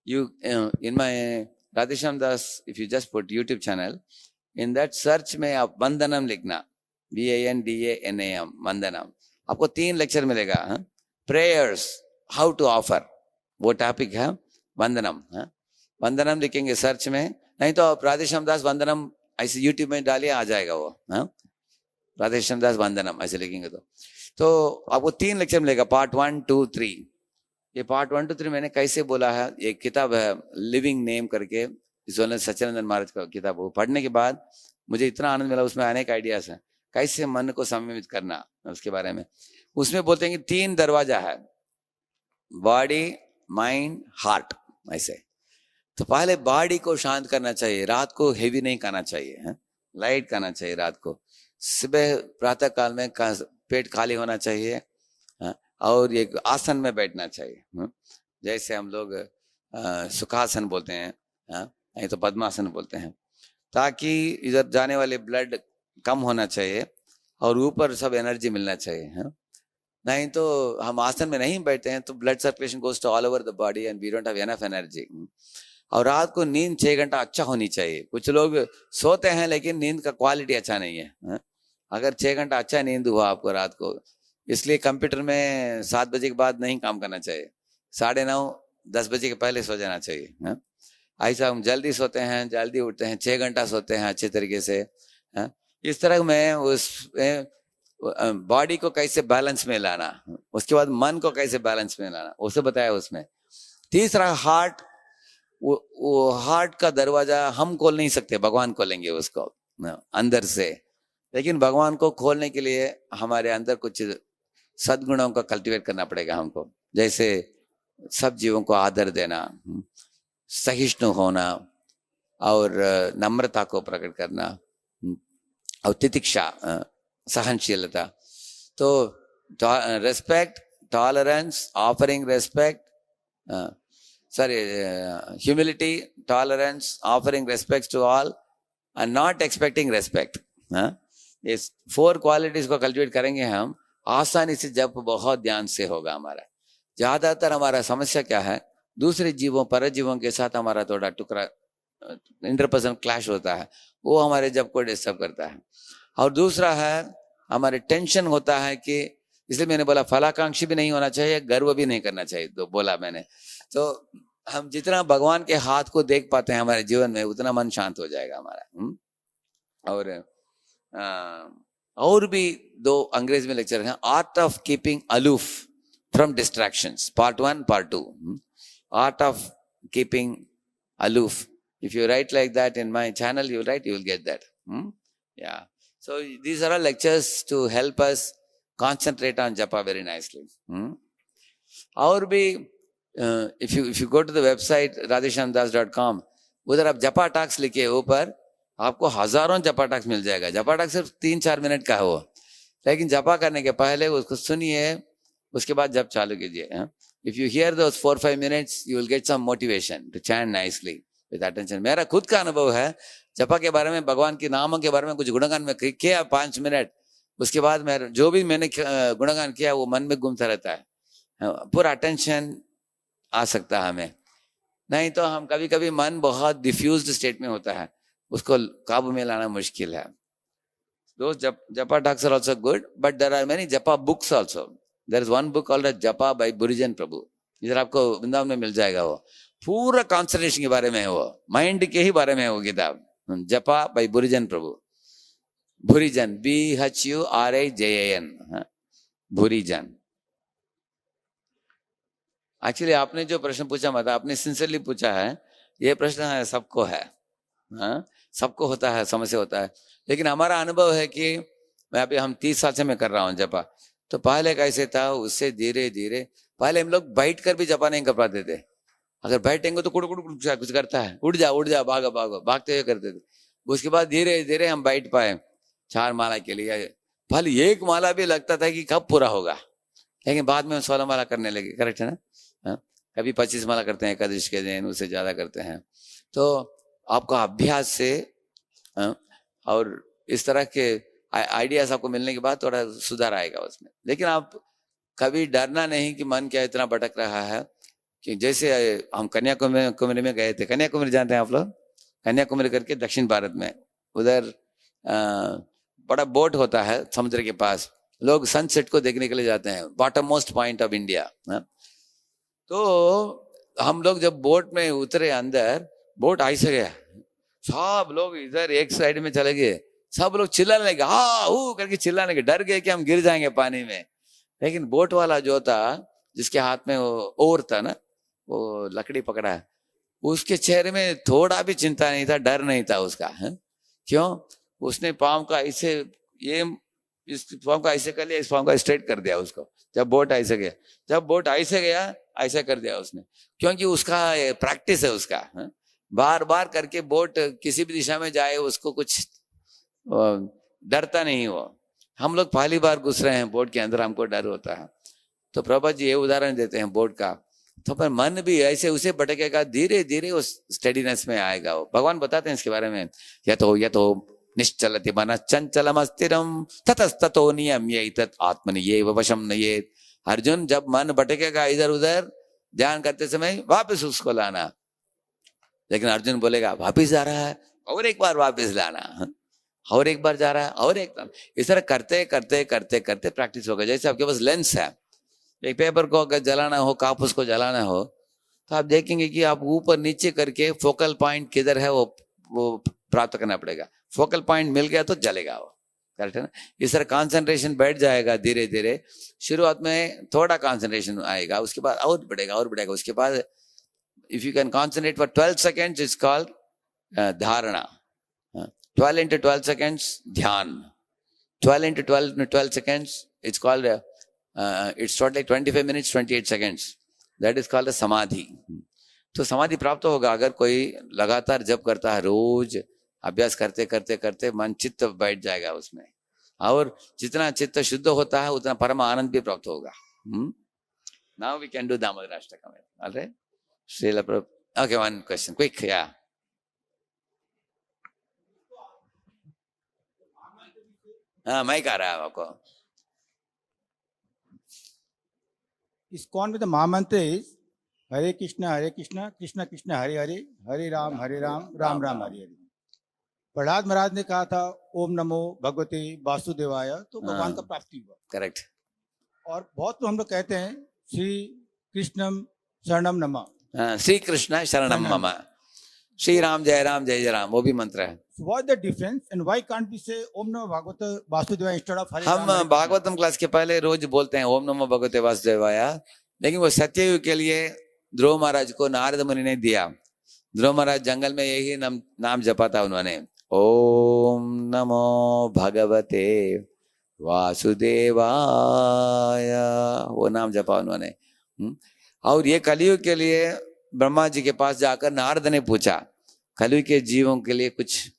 you in my Radheshyam Das, if you just put YouTube channel, in that search में आप वंदनम लिखना, VANDANAM, वंदनम। आपको 3 लेक्चर मिलेगा। प्रेयर्स हाउ टू ऑफर, वो टॉपिक है वंदनम। वंदनम लिखेंगे सर्च में, नहीं तो आप राधेश्याम दास वंदनम ऐसे यूट्यूब में डालिए, आ जाएगा वो। राधेश्याम दास वंदनम ऐसे लिखेंगे तो आपको 3 लेक्चर मिलेगा, पार्ट 1, 2, 3। ये पार्ट 1, 2, 3 मैंने कैसे बोला है, एक किताब है लिविंग नेम करके, सच्चिदानंद महाराज का किताब। वो पढ़ने के बाद मुझे इतना आनंद मिला, उसमें अनेक आइडियाज हैं कैसे मन को संयमित करना, उसके बारे में। उसमें बोलते हैं कि 3 दरवाजा है, बॉडी, माइंड, हार्ट, ऐसे। तो पहले बॉडी को शांत करना चाहिए, रात को हेवी नहीं खाना चाहिए, लाइट खाना चाहिए रात को। सुबह प्रातः काल में पेट खाली होना चाहिए, और एक आसन में बैठना चाहिए, जैसे हम लोग सुखासन बोलते हैं, नहीं तो पद्मासन बोलते हैं, ताकि इधर जाने वाले ब्लड कम होना चाहिए और ऊपर सब एनर्जी मिलना चाहिए। नहीं तो हम आसन में नहीं बैठते हैं तो blood circulation goes to all over the body and we don't have enough energy. और रात को नींद 6 घंटा अच्छा होनी चाहिए। कुछ लोग सोते हैं लेकिन नींद का क्वालिटी अच्छा नहीं है। अगर 6 घंटा अच्छा नींद हुआ आपको रात को, इसलिए कंप्यूटर में 7 बजे के बाद नहीं काम करना चाहिए, 9:30 10 बजे के पहले सो जाना चाहिए। ऐसा हम जल्दी सोते हैं, जल्दी उठते हैं, 6 घंटा सोते हैं अच्छे तरीके से, हाँ? इस तरह में उस बॉडी को कैसे बैलेंस में लाना, उसके बाद मन को कैसे बैलेंस में लाना, उसे बताया उसमें। तीसरा हार्ट, वो हार्ट का दरवाजा हम खोल नहीं सकते, भगवान खोलेंगे उसको अंदर से। लेकिन भगवान को खोलने के लिए हमारे अंदर कुछ सद्गुणों का कल्टीवेट करना पड़ेगा हमको, जैसे सब जीवों को आदर देना, सहिष्णु होना, और नम्रता को प्रकट करना, और तितिक्षा, सहनशीलता। तो respect, tolerance, offering respect, humility, tolerance, offering respect to all and not expecting respect. ये 4 क्वालिटीज को कल्टिवेट करेंगे हम, आसानी से जब बहुत ध्यान से होगा हमारा। ज्यादातर हमारा समस्या क्या है, दूसरे जीवों, पर जीवों के साथ हमारा थोड़ा टुकड़ा, इंटरपर्सनल क्लैश होता है, वो हमारे जब को डिस्टर्ब करता है। और दूसरा है हमारे टेंशन होता है कि, इसलिए मैंने बोला फलाकांक्षी भी नहीं होना चाहिए, गर्व भी नहीं करना चाहिए, तो बोला मैंने। तो हम जितना भगवान के हाथ को देख पाते हैं हमारे जीवन में, उतना मन शांत हो जाएगा हमारा। और भी 2 अंग्रेजी में लेक्चर हैं, art of keeping aloof from distractions, part 1, part 2। Art of keeping aloof, if you write like that in my channel, you will get that. Yeah, so these are all lectures to help us concentrate on japa very nicely. और भी if you go to the website radheshamdas.com, उधर आप जपा talks लिखिए, ऊपर आपको हजारों जपा टॉक्स मिल जाएगा। जपा टॉक्स सिर्फ 3-4 मिनट का है वो, लेकिन जपा करने के पहले उसको सुनिए, उसके बाद जप चालू कीजिए। If you hear those 4-5 minutes, you will get some motivation to chant nicely with attention. मेरा खुद का अनुभव है, जपा के बारे में, भगवान के नामों के बारे में कुछ गुणगान में किया 5 मिनट, उसके बाद मैं जो भी मैंने गुणगान किया वो मन में घूमता रहता है, पूरा अटेंशन आ सकता है हमें। नहीं तो हम कभी कभी मन बहुत डिफ्यूज्ड स्टेट में होता है, उसको काबू में लाना मुश्किल है। Those japa talks are also good, but there are many japa books also. There is one book called Japa by Burijan Prabhu. इधर आपको वृंदावन में मिल जाएगा, वो पूरा कॉन्सेंट्रेशन के बारे में है, वो माइंड के ही बारे में है वो किताब, जपा बाय बुरिजन प्रभु। भूरिजन, BHURIJAN, भूरिजन। एक्चुअली आपने जो प्रश्न पूछा, मतलब आपने सिंसियरली पूछा है, ये प्रश्न है सबको है, सबको होता है, समस्या होता है। लेकिन हमारा अनुभव है कि मैं अभी हम 30 साल से मैं कर रहा हूँ जपा, तो पहले कैसे था, उससे धीरे धीरे, पहले हम लोग बैठ कर भी जपा नहीं कर पाते थे। अगर बैठेंगे तो कुड़ कुड़ कुछ करता है, उठ जा भागो भागो, भागते हुए करते थे। उसके बाद धीरे धीरे हम बैठ पाए 4 माला के लिए। पहले 1 माला भी लगता था कि कब पूरा होगा, लेकिन बाद में हम 16 माला करने लगे। करेक्ट है ना? कभी 25 माला करते हैं एकादशी के दिन, उससे ज्यादा करते हैं। तो आपका अभ्यास से और इस तरह के आइडियाज आपको मिलने के बाद थोड़ा सुधार आएगा उसमें। लेकिन आप कभी डरना नहीं कि मन क्या इतना भटक रहा है। कि जैसे हम कन्याकुमारी में गए थे, कन्याकुमारी जानते हैं आप लोग? कन्याकुमारी करके दक्षिण भारत में, उधर बड़ा बोट होता है समुद्र के पास, लोग सनसेट को देखने के लिए जाते हैं, bottom most point of India. तो हम लोग जब बोट में उतरे अंदर, बोट ऐसे गया, सब लोग इधर एक साइड में चले गए, सब लोग चिल्लाने लगे, हाँ वो करके चिल्लाने लगे, डर गए कि हम गिर जाएंगे पानी में। लेकिन बोट वाला जो था, जिसके हाथ में वो ओर था ना, वो लकड़ी पकड़ा है, उसके चेहरे में थोड़ा भी चिंता नहीं था, डर नहीं था उसका। क्यों? उसने पाँव का ऐसे, ये इस पाँव का ऐसे कर लिया, इस पाँव का स्ट्रेट कर दिया उसको। जब बोट ऐसे गया, ऐसे कर दिया उसने, क्योंकि उसका प्रैक्टिस है उसका। बार बार करके बोट किसी भी दिशा में जाए, उसको कुछ डरता नहीं वो। हम लोग पहली बार घुस रहे हैं बोट के अंदर, हमको डर होता है। तो प्रभा जी ये उदाहरण देते हैं बोट का। तो पर मन भी ऐसे उसे भटकेगा, धीरे धीरे उस स्टेडीनेस में आएगा वो। भगवान बताते हैं इसके बारे में, यतो निश्चलति मनः चंचलम स्थिरम ततस्ततो नियम्येतत् आत्मनियेव वशम नयेत्। अर्जुन, जब मन भटकेगा इधर उधर ध्यान करते समय, वापस उसको लाना। लेकिन अर्जुन बोलेगा वापस जा रहा है, और एक बार वापस लाना, और एक बार जा रहा है, और एक बार। इस तरह करते करते करते करते प्रैक्टिस होगा। जैसे आपके पास लेंस है, एक पेपर को अगर जलाना हो, कापूस को जलाना हो, तो आप देखेंगे कि आप ऊपर नीचे करके फोकल पॉइंट किधर है वो प्राप्त करना पड़ेगा। फोकल पॉइंट मिल गया तो चलेगा वो, करेक्ट है ना। इस तरह कंसंट्रेशन बैठ जाएगा धीरे धीरे। शुरुआत में थोड़ा कंसंट्रेशन आएगा, उसके बाद और बढ़ेगा। उसके बाद if you can concentrate for 12 seconds it's called धारणा, 12 into 12 seconds ध्यान, 12 into 12 seconds it's called it's totally 25 minutes 28 seconds, that is called a समाधि। तो समाधि प्राप्त होगा अगर कोई लगातार जप करता है, रोज अभ्यास करते करते करते मन चित्त बैठ जाएगा उसमें, और जितना चित्त शुद्ध होता है उतना परम आनंद भी प्राप्त होगा। Now we can do Damodar Ashtakam, all right. Srila Prabhu, okay, one question quick, या हाँ माइक आ रहा है आपको। ISKCON with the Mahamantra is Hare Krishna, Krishna Krishna, Hare Hare, Hare Ram, Ram Ram, Hare Hare। Prahlad महाराज ने कहा था ओम नमो भगवते वासुदेवाय, तो भगवान का प्राप्ति हुआ, करेक्ट। और बहुत लोग हम लोग कहते हैं श्री कृष्णम शरणम नमः, श्री कृष्ण शरणम मम, श्री राम जय राम, वो भी मंत्र है। So what is the difference and why can't we say Om Namo Bhagavate Vasudevaya instead of Hare हम Ram? भागवतम क्लास के पहले रोज बोलते हैं ओम नमो भगवते वासुदेवाय, लेकिन वो सत्ययुग के लिए ध्रुव महाराज को नारद मुनि ने दिया। ध्रुव महाराज जंगल में यही नाम जपा था उन्होंने, ओम नमो भगवते वासुदेवाय, वो नाम जपा उन्होंने। और ये कलयुग के लिए ब्रह्मा जी के पास जाकर नारद ने पूछा, कलयुग के जीवों के लिए कुछ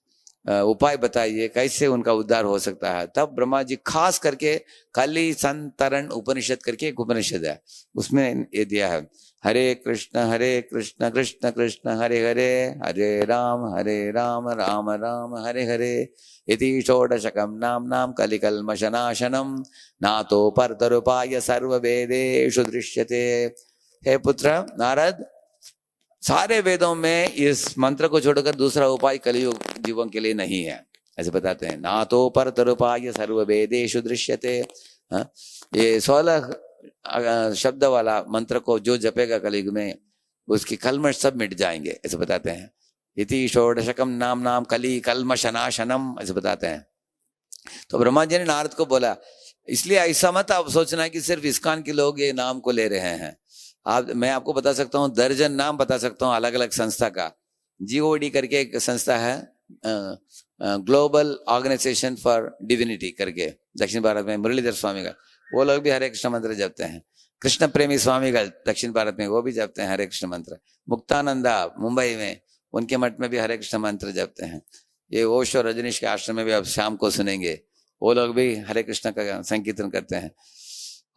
उपाय बताइए, कैसे उनका उद्धार हो सकता है। तब ब्रह्मा जी खास करके कली संतरण उपनिषद करके एक उपनिषद है, उसमें ये दिया है, हरे कृष्ण कृष्ण कृष्ण हरे हरे, हरे राम राम राम हरे हरे, इति षोडशकं नाम कलिकल्मषनाशनम नातो परतरुपाय सर्ववेदेषु दृश्यते। हे पुत्र नारद, सारे वेदों में इस मंत्र को छोड़कर दूसरा उपाय कलियुग जीवन के लिए नहीं है, ऐसे बताते हैं। ना तो पर तरुपाय सर्ववेदेषु दृश्यते। ये 16 शब्द वाला मंत्र को जो जपेगा कलियुग में, उसकी कलमश सब मिट जाएंगे, ऐसे बताते हैं। इति षोडशकम नाम कली कलमशनाशनम, ऐसे बताते हैं। तो ब्रह्मा जी ने नारद को बोला, इसलिए ऐसा मत आप सोचना कि सिर्फ इस्कॉन के लोग ये नाम को ले रहे हैं। मैं आपको बता सकता हूँ, दर्जन नाम बता सकता हूँ अलग अलग संस्था का। GOD करके एक संस्था है, ग्लोबल ऑर्गेनाइजेशन फॉर डिविनिटी करके, दक्षिण भारत में मुरलीधर स्वामी का, वो लोग भी हरे कृष्ण मंत्र जपते हैं। कृष्ण प्रेमी स्वामी का दक्षिण भारत में, वो भी जपते हैं हरे कृष्ण मंत्र। मुक्तानंदा मुंबई में, उनके मठ में भी हरे कृष्ण मंत्र जपते हैं। ये ओशो रजनीश के आश्रम में भी आप शाम को सुनेंगे, वो लोग भी हरे कृष्ण का संकीर्तन करते हैं।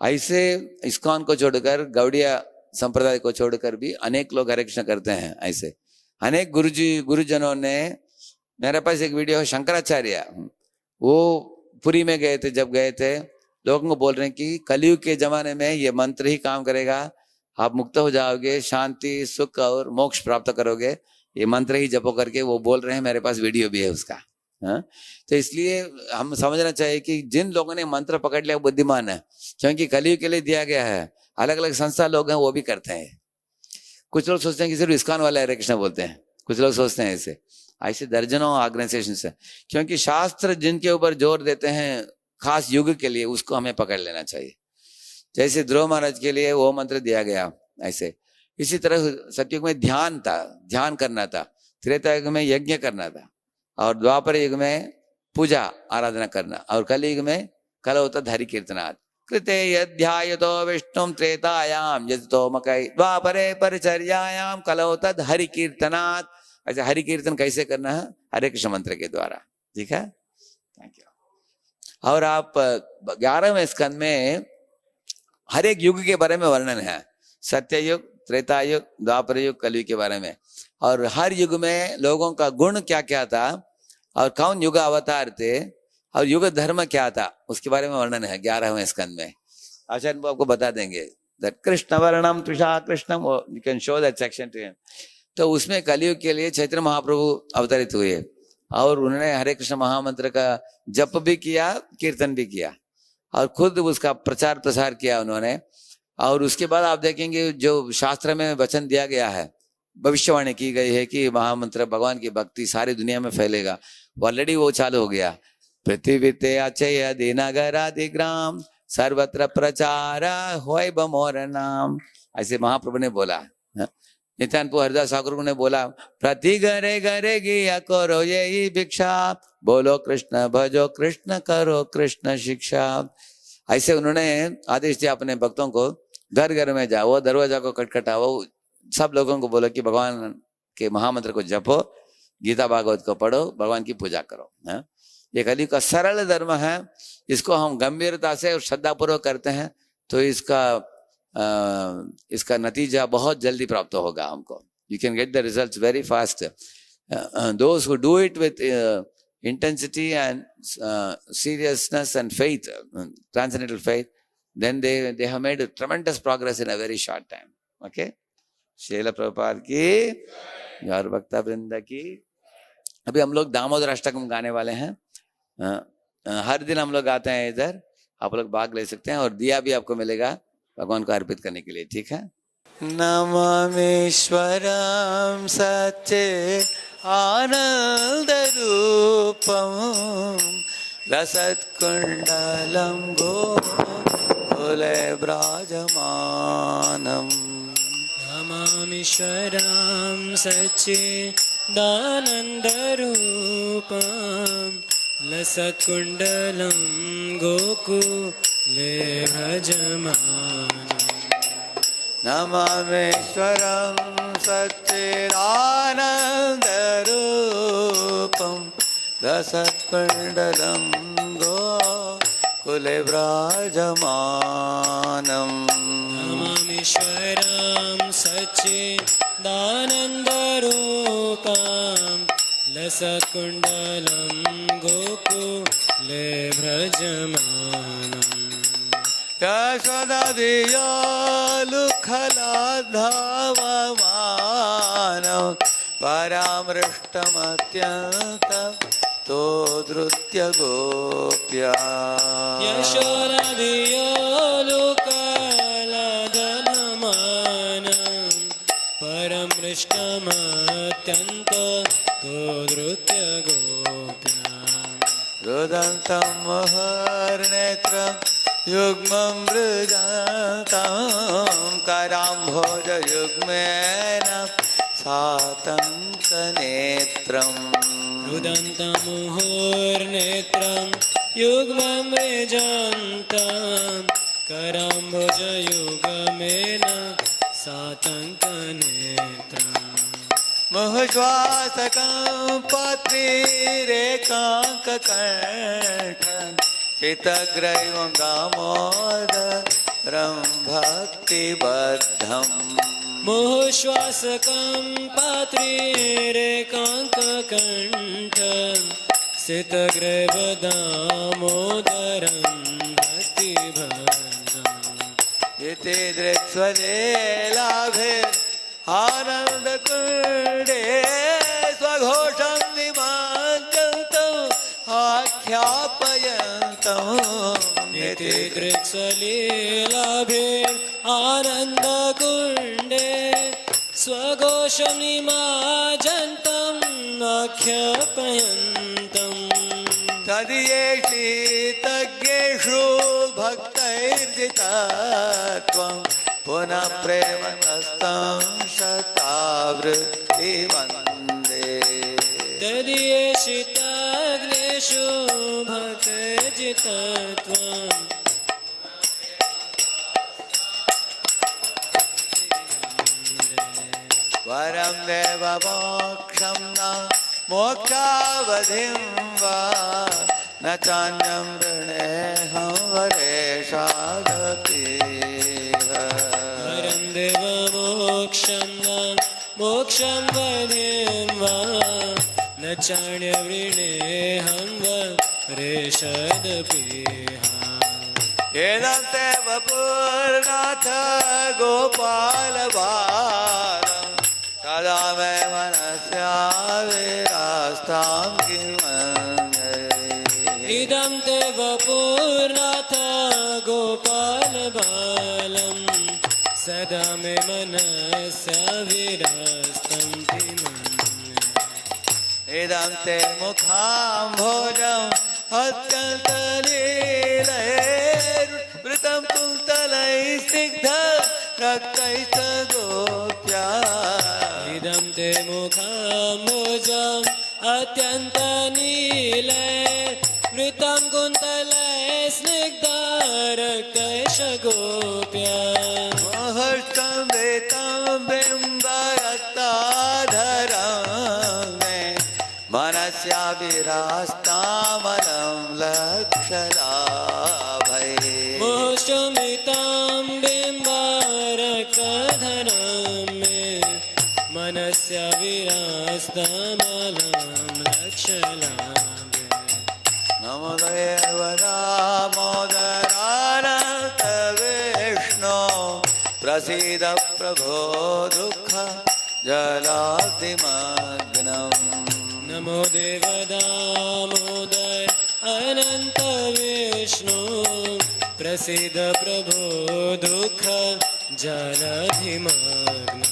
ऐसे इस्कॉन को छोड़कर, गौड़िया संप्रदाय को छोड़कर भी अनेक लोग हरे कृष्ण करते हैं। ऐसे अनेक गुरुजनों ने, मेरे पास एक वीडियो है, शंकराचार्य, वो पुरी में गए थे, जब गए थे लोगों को बोल रहे हैं कि कलयुग के जमाने में ये मंत्र ही काम करेगा, आप मुक्त हो जाओगे, शांति सुख और मोक्ष प्राप्त करोगे, ये मंत्र ही जपो करके वो बोल रहे हैं। मेरे पास वीडियो भी है उसका। तो इसलिए हम समझना चाहिए कि जिन लोगों ने मंत्र पकड़ लिया बुद्धिमान है, क्योंकि कलयुग के लिए दिया गया है। अलग अलग संस्था लोग हैं, वो भी करते हैं। कुछ लोग सोचते हैं कि सिर्फ इस्कॉन वाले हरे कृष्ण बोलते हैं, कुछ लोग सोचते हैं ऐसे दर्जनों ऑर्गेनाइजेशन है। क्योंकि शास्त्र जिनके ऊपर जोर देते हैं खास युग के लिए, उसको हमें पकड़ लेना चाहिए। जैसे ध्रुव महाराज के लिए वो मंत्र दिया गया, ऐसे इसी तरह सतयुग में ध्यान था, ध्यान करना था, त्रेता युग में यज्ञ करना था, और द्वापर युग में पूजा आराधना करना, और कलयुग में कलौतद हरि कीर्तनात् कृते यध्यायतो विष्णुम त्रेतायाम यजतोमकै द्वापरे परिचर्यायाम कलौतद हरि कीर्तनात्। ऐसे हरि कीर्तन कैसे करना है? हरे कृष्ण मंत्र के द्वारा। ठीक है, थैंक यू। और आप 11वें स्कंद में हर एक युग के बारे में वर्णन है, सत्ययुग, त्रेता युग, द्वापर युग, कलयुग के बारे में, और हर युग में लोगों का गुण क्या क्या था, और कौन युग अवतार थे, और युग धर्म क्या था, उसके बारे में वर्णन है 11वें स्कंद में। आचार्य आपको बता देंगे दैट कृष्ण वर्णम त्रिषा कृष्णम, you can show that section to him. तो उसमें कलयुग के लिए चैतन्य महाप्रभु अवतरित हुए, और उन्होंने हरे कृष्ण महामंत्र का जप भी किया, कीर्तन भी किया, और खुद उसका प्रचार प्रसार किया उन्होंने। और उसके बाद आप देखेंगे जो शास्त्र में वचन दिया गया है, भविष्यवाणी की गई है कि महामंत्र भगवान की भक्ति सारी दुनिया में फैलेगा, ऑलरेडी वो चालू हो गया। पृथ्वी ते अचय दिनगरादि ग्राम सर्वत्र प्रचार होय बमोर नाम, ऐसे महाप्रभु ने बोला। नित्यानंद हरिदास ठाकुर ने बोला, प्रति घरे घरे गिया करो यही भिक्षा, बोलो कृष्ण भजो कृष्ण करो कृष्ण शिक्षा। ऐसे उन्होंने आदेश दिया अपने भक्तों को, घर घर में जाओ, दरवाजा को खटखटाओ, सब लोगों को बोलो कि भगवान के महामंत्र को जपो, गीता भागवत को पढ़ो, भगवान की पूजा करो। है ये कलयुग का सरल धर्म है, इसको हम गंभीरता से और श्रद्धापूर्वक करते हैं तो इसका नतीजा बहुत जल्दी प्राप्त होगा हमको। You can get the results very fast. Those who do it with intensity and seriousness and faith, transcendental faith, then they have made a tremendous progress in a very short time. Okay, Srila Prabhupada की और भक्ता वृंद की। अभी हम लोग दामोदर अष्टकम गाने वाले हैं। हर दिन हम लोग गाते हैं इधर, आप लोग भाग ले सकते हैं और दिया भी आपको मिलेगा भगवान को अर्पित करने के लिए। ठीक है। नमामीश्वरम सच्चे आनंद रूपम रसत्कुंडलम गोकुले ब्राजमानम। नमामीश्वरं सच्चिदानंद रूपम लसत्कुंडलं गोकुले भजमानम्। नमामीश्वरं सच्चिदानन्दरूपं रसत्कुण्डलं गोकुले विराजमानम्। नमामीश्वरं सच्चिदानन्दरूपं लसत्कुण्डलं गोकुले भ्रजमानम्। यशोदधियालुखलाधावमानं परामृष्टमत्यन्तं तो धृत्य गोप्या। यशोदधियालुखलाधनमानं परमृष्टमत्यन्तं तो धृत्य गोप्या। रुदन्तं मुहुर्नेत्रं युग्मं मृजन्तं कराम्भोजयुग्मेन सातङ्कनेत्रम्। रुदन्तमुहुर्नेत्रं युग्मं मृजन्तं कराम्भोजयुग्मेन सातङ्कनेत्रम्। मुहुश्वासकं पात्रीरेकाङ्ककण्ठं चित्तग्रैवं दामोदरं भक्तिबद्धम्। मुहुश्वासकं पात्रीरेकाङ्ककण्ठं सितग्रैवदामोदरं भक्तिबद्धम्। इति दृक्स्वलेलाभे आनन्दकुण्डे स्वघोषं निमज्जन्तम् आख्यापयन्तम्। इति दृक्स्वलीलाभे आनन्दकुण्डे स्वघोषं निमज्जन्तम् आख्यापयन्तम्। तदीयेषि तज्ञेषु भक्तैर्जितत्वं पुनः प्रेमतस्तं शतावृत्ति वन्दे। तदीयेषिताग्नेषु भक्तजितत्वम् वरं देव मोक्षं न मोक्षावधिं वा न चान्यं वृणेऽहं वरेशादपि। वरं देव मोक्षं न मोक्षं वधिं वा न चाण्यवृणेऽहं वरेशदपि। एनं ते वपुर्नाथ गोपालबालं सदा मे मनस्याविरास्तां किमन्ये। इदं ते वपुर्नाथ गोपालबालं सदा मे मनस्य विरस्तं इदं ते मुखाम्भोजम् अत्यन्तलीलैर्वृतं कुन्तलैः स्निग्धरक्तैश्च गोप्या इदं ते मुखाम्भोजम् अत्यन्तनीलैर्वृतं कुन्तलैः स्निग्धरक्तैश्च गोप्या महर्षं वेतं बिम्बरक्ताधरं मे मनस्याभिरास्तामलं लक्षलाभै मोष्टमितं बिम्बारकधरं मे मनस्य विरास्तमलं लक्षलाभे नमो देव दामोदरानन्त विष्णो प्रसीद प्रभो दुःख जलाब्धिमग्नम् नमो देव दामोदर अनंत विष्णु प्रसीद प्रभो दुःख जलधिमग्नम्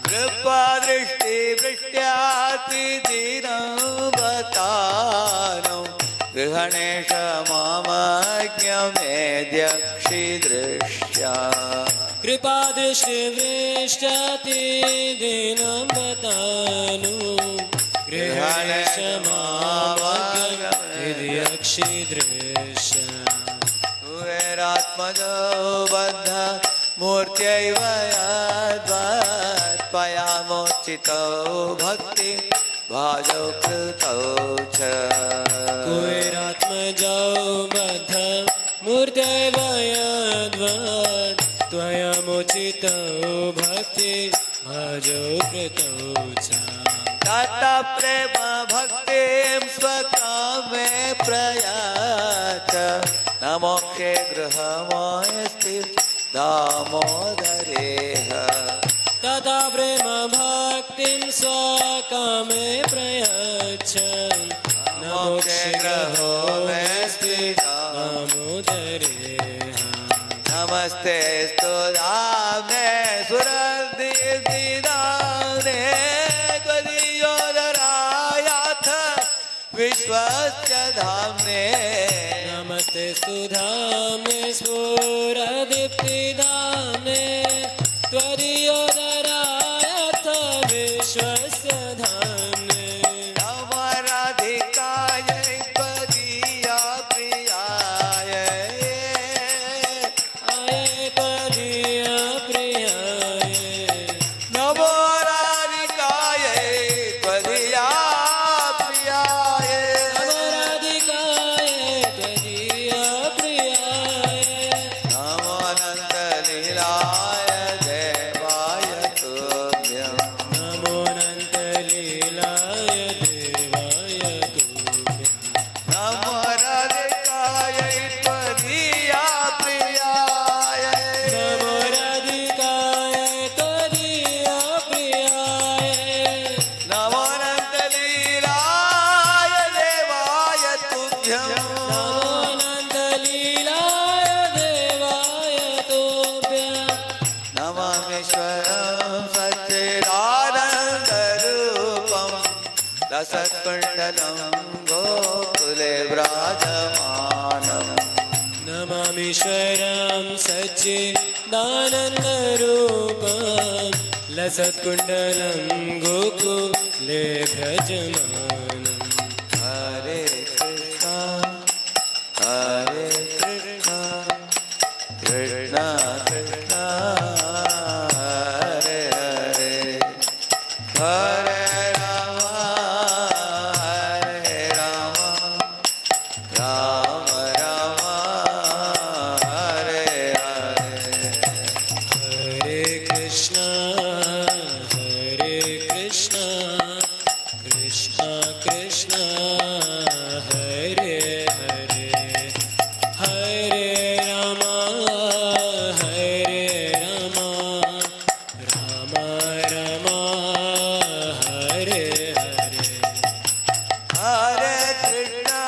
कृपा दृष्टि वृष्ट्यातिदीनं बतानो गृहणेश मामज्ञमेद्यक्षिदृश्या कृपादृष्टिवृष्ट्याति दीनं बतानु गृहणेश मामज्ञमेद्यक्षिदृश्य कुबेरात्मजो बद्ध मूर्त्यैव यद्वत्पयामोचितौ भक्ति भाजौ कृतौ च कुबेरात्मजौ बद्ध मूर्त्यैव यद्वत् त्वयामोचितौ भक्ति भाजौ कृतौ च ततः प्रेम भक्तिं स्वकामे प्रयाच न मोक्षे गृहमस्ति दामोदरेह तथा प्रेम भक्तिं स्वकामे प्रयच्छ न मोक्षे ग्रहो मेऽस्ति दामोदरेह नमस्ते स्तुदामे सुरदीर्दिदाने त्वदीयोदरायाथ विश्वस्य धाम्ने नमस्ते सुधाम्ने स्फुरदीप्तिदाम्ने त्वदीयोदरायथ विश्वस्य धाम्ने नमराधिकायै त्वदीया प्रियाय आये त्वदीया प्रियाय नमो राधिकायै त्वदीया प्रियाय नमराधिकाय त्वदीया प्रियाय नमो नन्दलीलाय देवाय तुभ्यम् नमो अनन्तलीलाय देवाय तुभ्यम् नमो राधिकायै त्वदीया प्रियाय नमो राधिकाय त्वदीया प्रियाय नमो नन्दलीलाय देवाय तुभ्यम् नमो अनन्तलीलाय देवाय तुभ्यम् नमामीश्वरं सच्चिदानन्दरूपं रसत्कुण्डलं गोकुले विराजमानम् नमामीश्वरं सच्चिदानन्दरूपं लसत्कुण्डलं गोकुले भ्रजमानम् हरे Krishna Krishna Krishna Hare Hare Hare Ram Ram Ram Hare Hare Hare Krishna Krishna Krishna Hare Hare Hare Ram Ram Ram Hare Hare Hare Krishna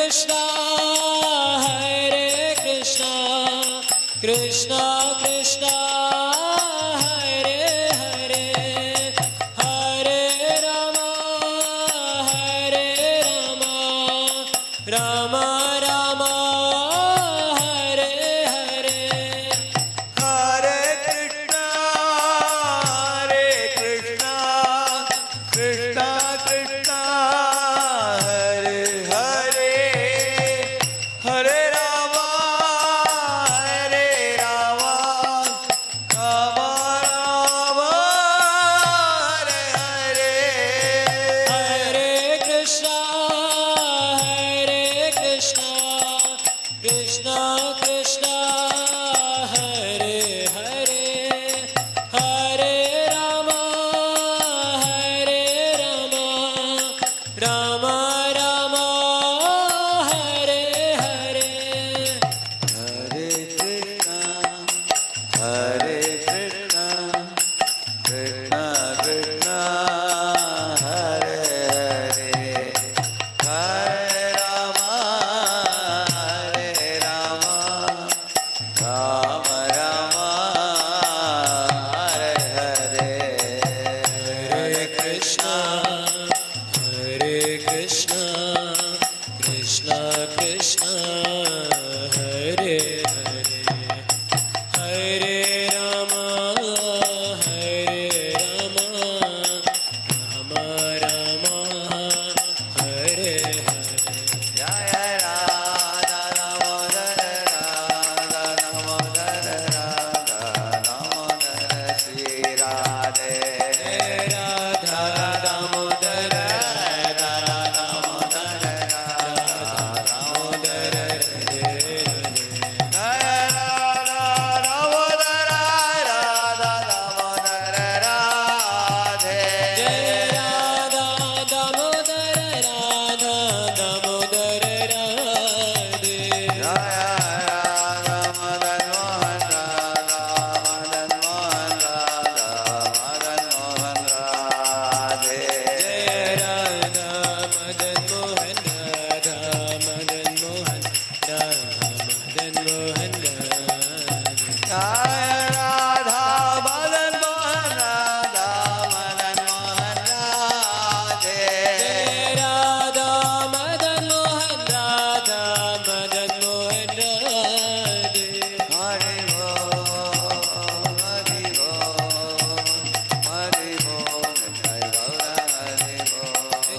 Krishna Hare Krishna Krishna Krishna Hare Hare Hare Rama Rama Rama Hare Hare Hare Krishna, Krishna Krishna, Hare Hare, Hare Rama, Rama Rama, Hare Hare. Hare Krishna Krishna Krishna Hare Hare Hare Rama Rama Rama Hare Hare Hare Krishna, Hare Krishna, Krishna Krishna, Hare Hare, Hare Rama, Rama Rama, Hare Hare. Hare Krishna Krishna Krishna Hare Hare Hare Rama Rama Rama Hare Hare Jaya Radha Damodara Radha Damodara Radha Damodara Shri Radhe. Radha Damodara Radha Damodara Radha Damodara Hare Jaya Radha Damodara Radha Damodara Radhe. Jai Radha Damodara Radha Damodara Radhe Jaya Radha Madan Mohan Radha Madan Mohan Radha Madan Mohan Radhe. Jai Radha Madan Mohan Radha Madan Mohan Radha Madan Mohan Radhe Jaya Radha Madan Mohan Radha Madan Mohan Radhe. Jai Radha Madan Mohan Radha Madan Mohan Radhe Hari Bol, Hari Bol, Hari Bol, Jai Gaura Hari Bol.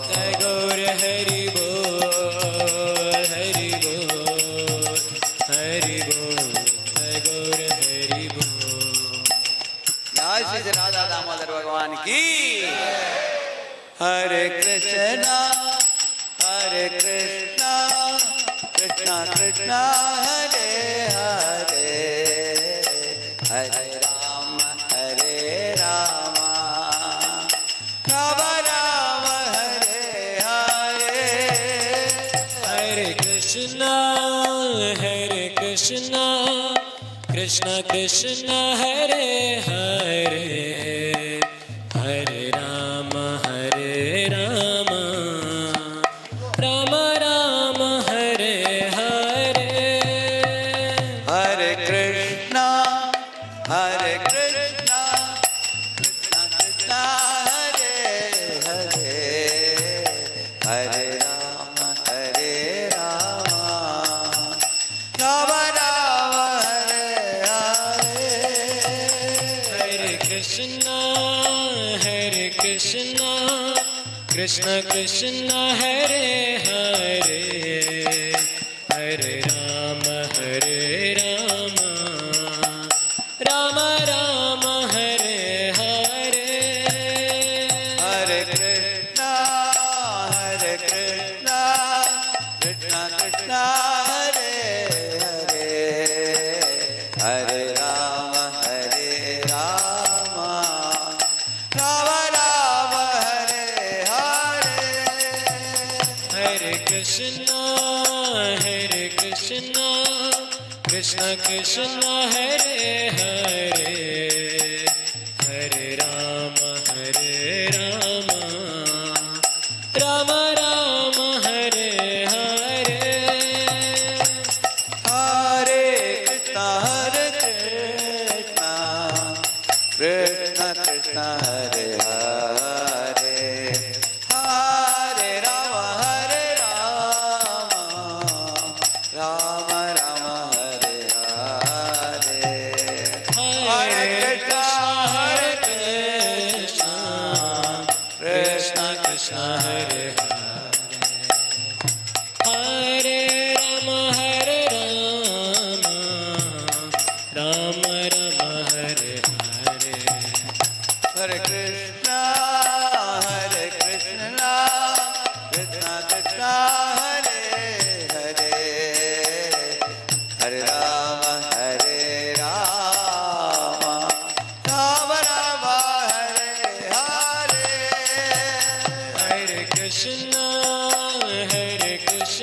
Jai Gaur Hari Bol Hari Bol Hari Bol Jai Gaur Hari Bol जय श्री राधा दामोदर भगवान की हरे Krishna Krishna Krishna Hare Hare Hare Ram Ram Ram Hare Hare Hare Krishna Krishna Krishna Hare Hare Hare Rama Rama Rama Hare Hare Hare Krishna, Krishna Krishna, Hare Hare, Hare Rama, Rama Rama, Hare Hare. Hare Krishna Krishna Krishna Hare Hare Hare Rama Rama Rama Hare Hare Hare Krishna, Krishna Krishna, Hare Hare, Hare Rama, Rama Rama, Hare Hare. Hare Krishna Krishna Krishna Hare Hare Hare Rama Rama Rama Hare Hare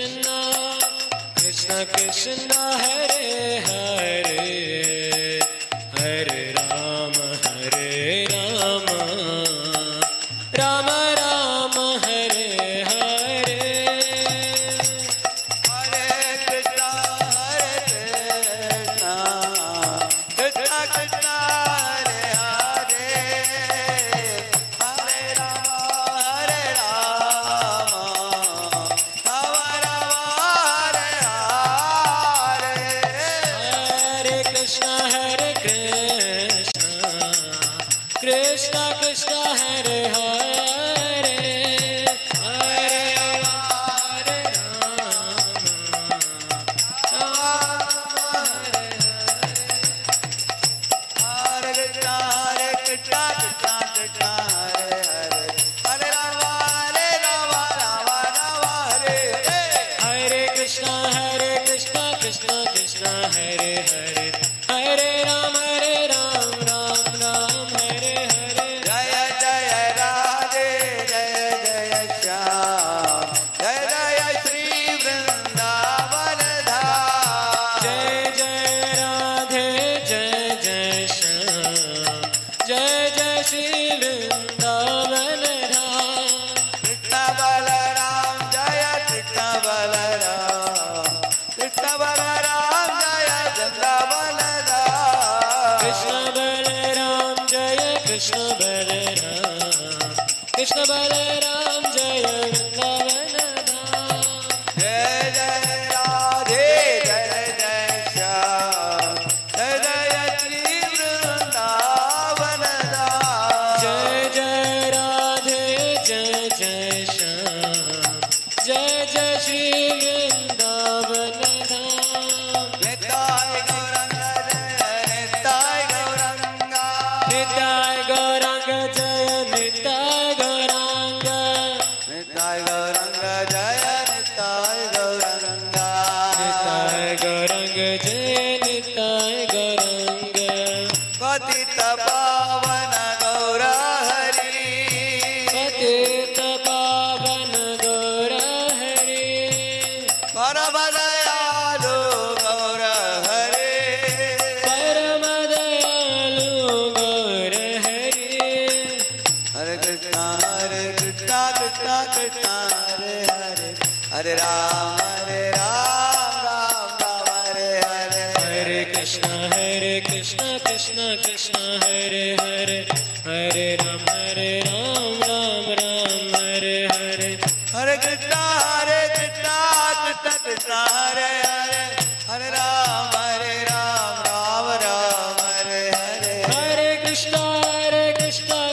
Krishna Krishna Krishna Hare Hare Hare Rama Rama Rama Hare Hare Hare Krishna Krishna Krishna Hare Hare Hare Rama Rama Rama Hare Hare Hare Krishna Krishna Krishna Hare Hare Hare Krishna Balaram Jaya Vrindavan Dham जय जय राधे जय जय श्याम जय जय श्री वृंदावन धाम जय जय राधे जय जय श्याम जय जय श्री वृंदावन धाम निताय गौरंग जय निताय गौरंगा निताय गौरांग जय निताय गौरांग निताय गौरंग जय निताय गौरंगा निताय गौरांग जय निताय गौरांग पतित पावन गौर हरि पतित पावन गौर हरि परम दयालु गौर हरि परम दयालु गौर हरि हरे कृष्णा कृष्णा कृष्णा हरे हरे हरे राम राम राम हरे हरे हरे कृष्ण कृष्ण कृष्ण हरे हरे हरे राम राम राम हरे हरे हरे कृष्णा कृष्णा कृष्णा हरे हरे हरे राम राम राम हरे हरे हरे कृष्ण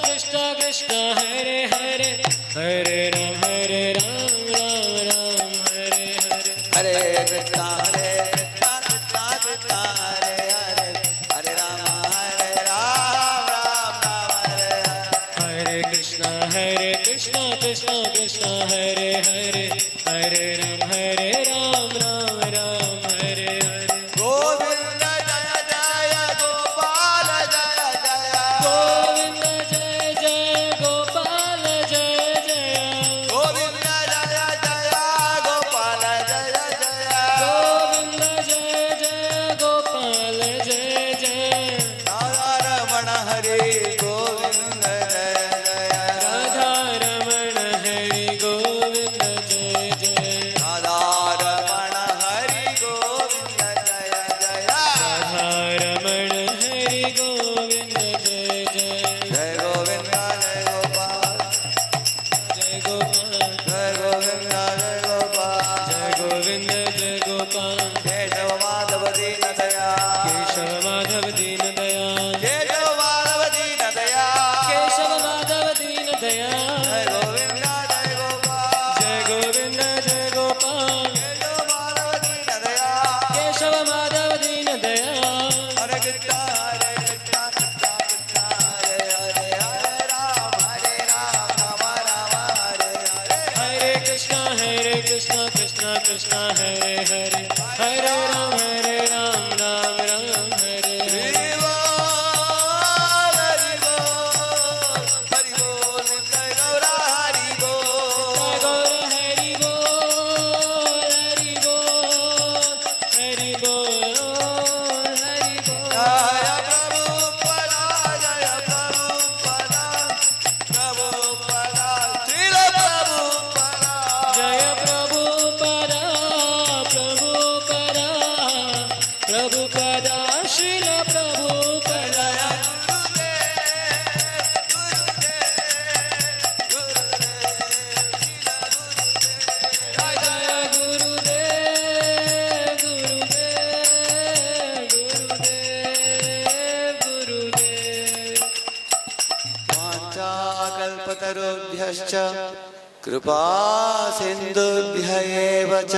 कृष्ण कृष्ण हरे हरे हरे राम राम राम हरे हरे हरे कृष्णा कृष्णा कृष्णा हरे हरे हरे राम राम राम हरे हरे हरे कृष्ण कृष्ण कृष्ण हरे हरे हरे राम राम राम हरे हरे गोविंद जय जय गोपाल जय जय गोविंद जय जय गोपाल जय जय गोविंद जय जय गोपाल जय जय गोविंद जय जय गोपाल जय जय राधा रमण हरि गोविंद जय जय राधा रमण हरि गोविंद जय जय राधा रमण हरि गोविंद जय जय राधा रमण हरि गोविंद जय जय जय गोविंद जय गोपाल जय गोपाल जय गोविंद जय गोपाल जय गोविंद जय गोपाल केशव माधव दीन दयाल केशव माधव दीन दयाल केशव माधव दीन दयाल केशव माधव दीन दयाल जय गोविंद जय गोपाल जय गोविंद जय गोपाल केशव माधव दीन केशव माधव दीन दयाल दयाल हरे कृष्णा कृष्णा कृष्णा हरे हरे हरे राम राम राम हरे हरे हरे कृष्ण कृष्ण कृष्ण हरे हरे हरे राम राम राम हरे हरे हरि बोल हरि बोल हरि बोल जय गौरा हरि बोल गौर हरि बोल कृपा सिन्धुभ्य एव च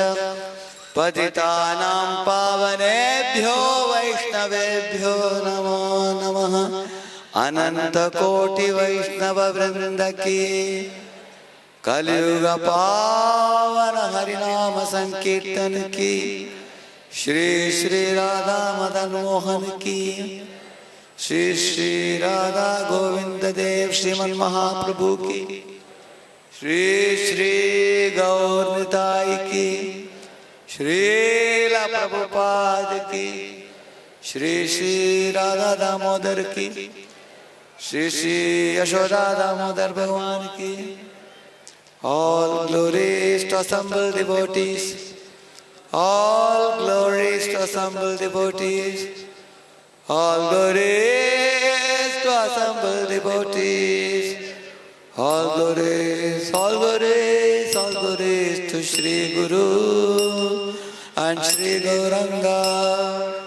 पतितानां पावनेभ्यो वैष्णवेभ्यो नमो नमः। अनंत कोटि वैष्णव वृंद की कलयुग पावन हरिनाम संकीर्तन की श्री श्री राधा मदन मोहन की श्री श्री राधा गोविंद देव श्रीमन महाप्रभु की श्री श्री गौर निताई की श्रील प्रभुपाद की श्री श्री राधा दामोदर की श्री श्री यशोदा दामोदर भगवान की। All glories to assembled devotees. All glories to assembled devotees. All glories to assembled devotees. All glories, all glories, all glories to Shri Guru and Shri Gauranga.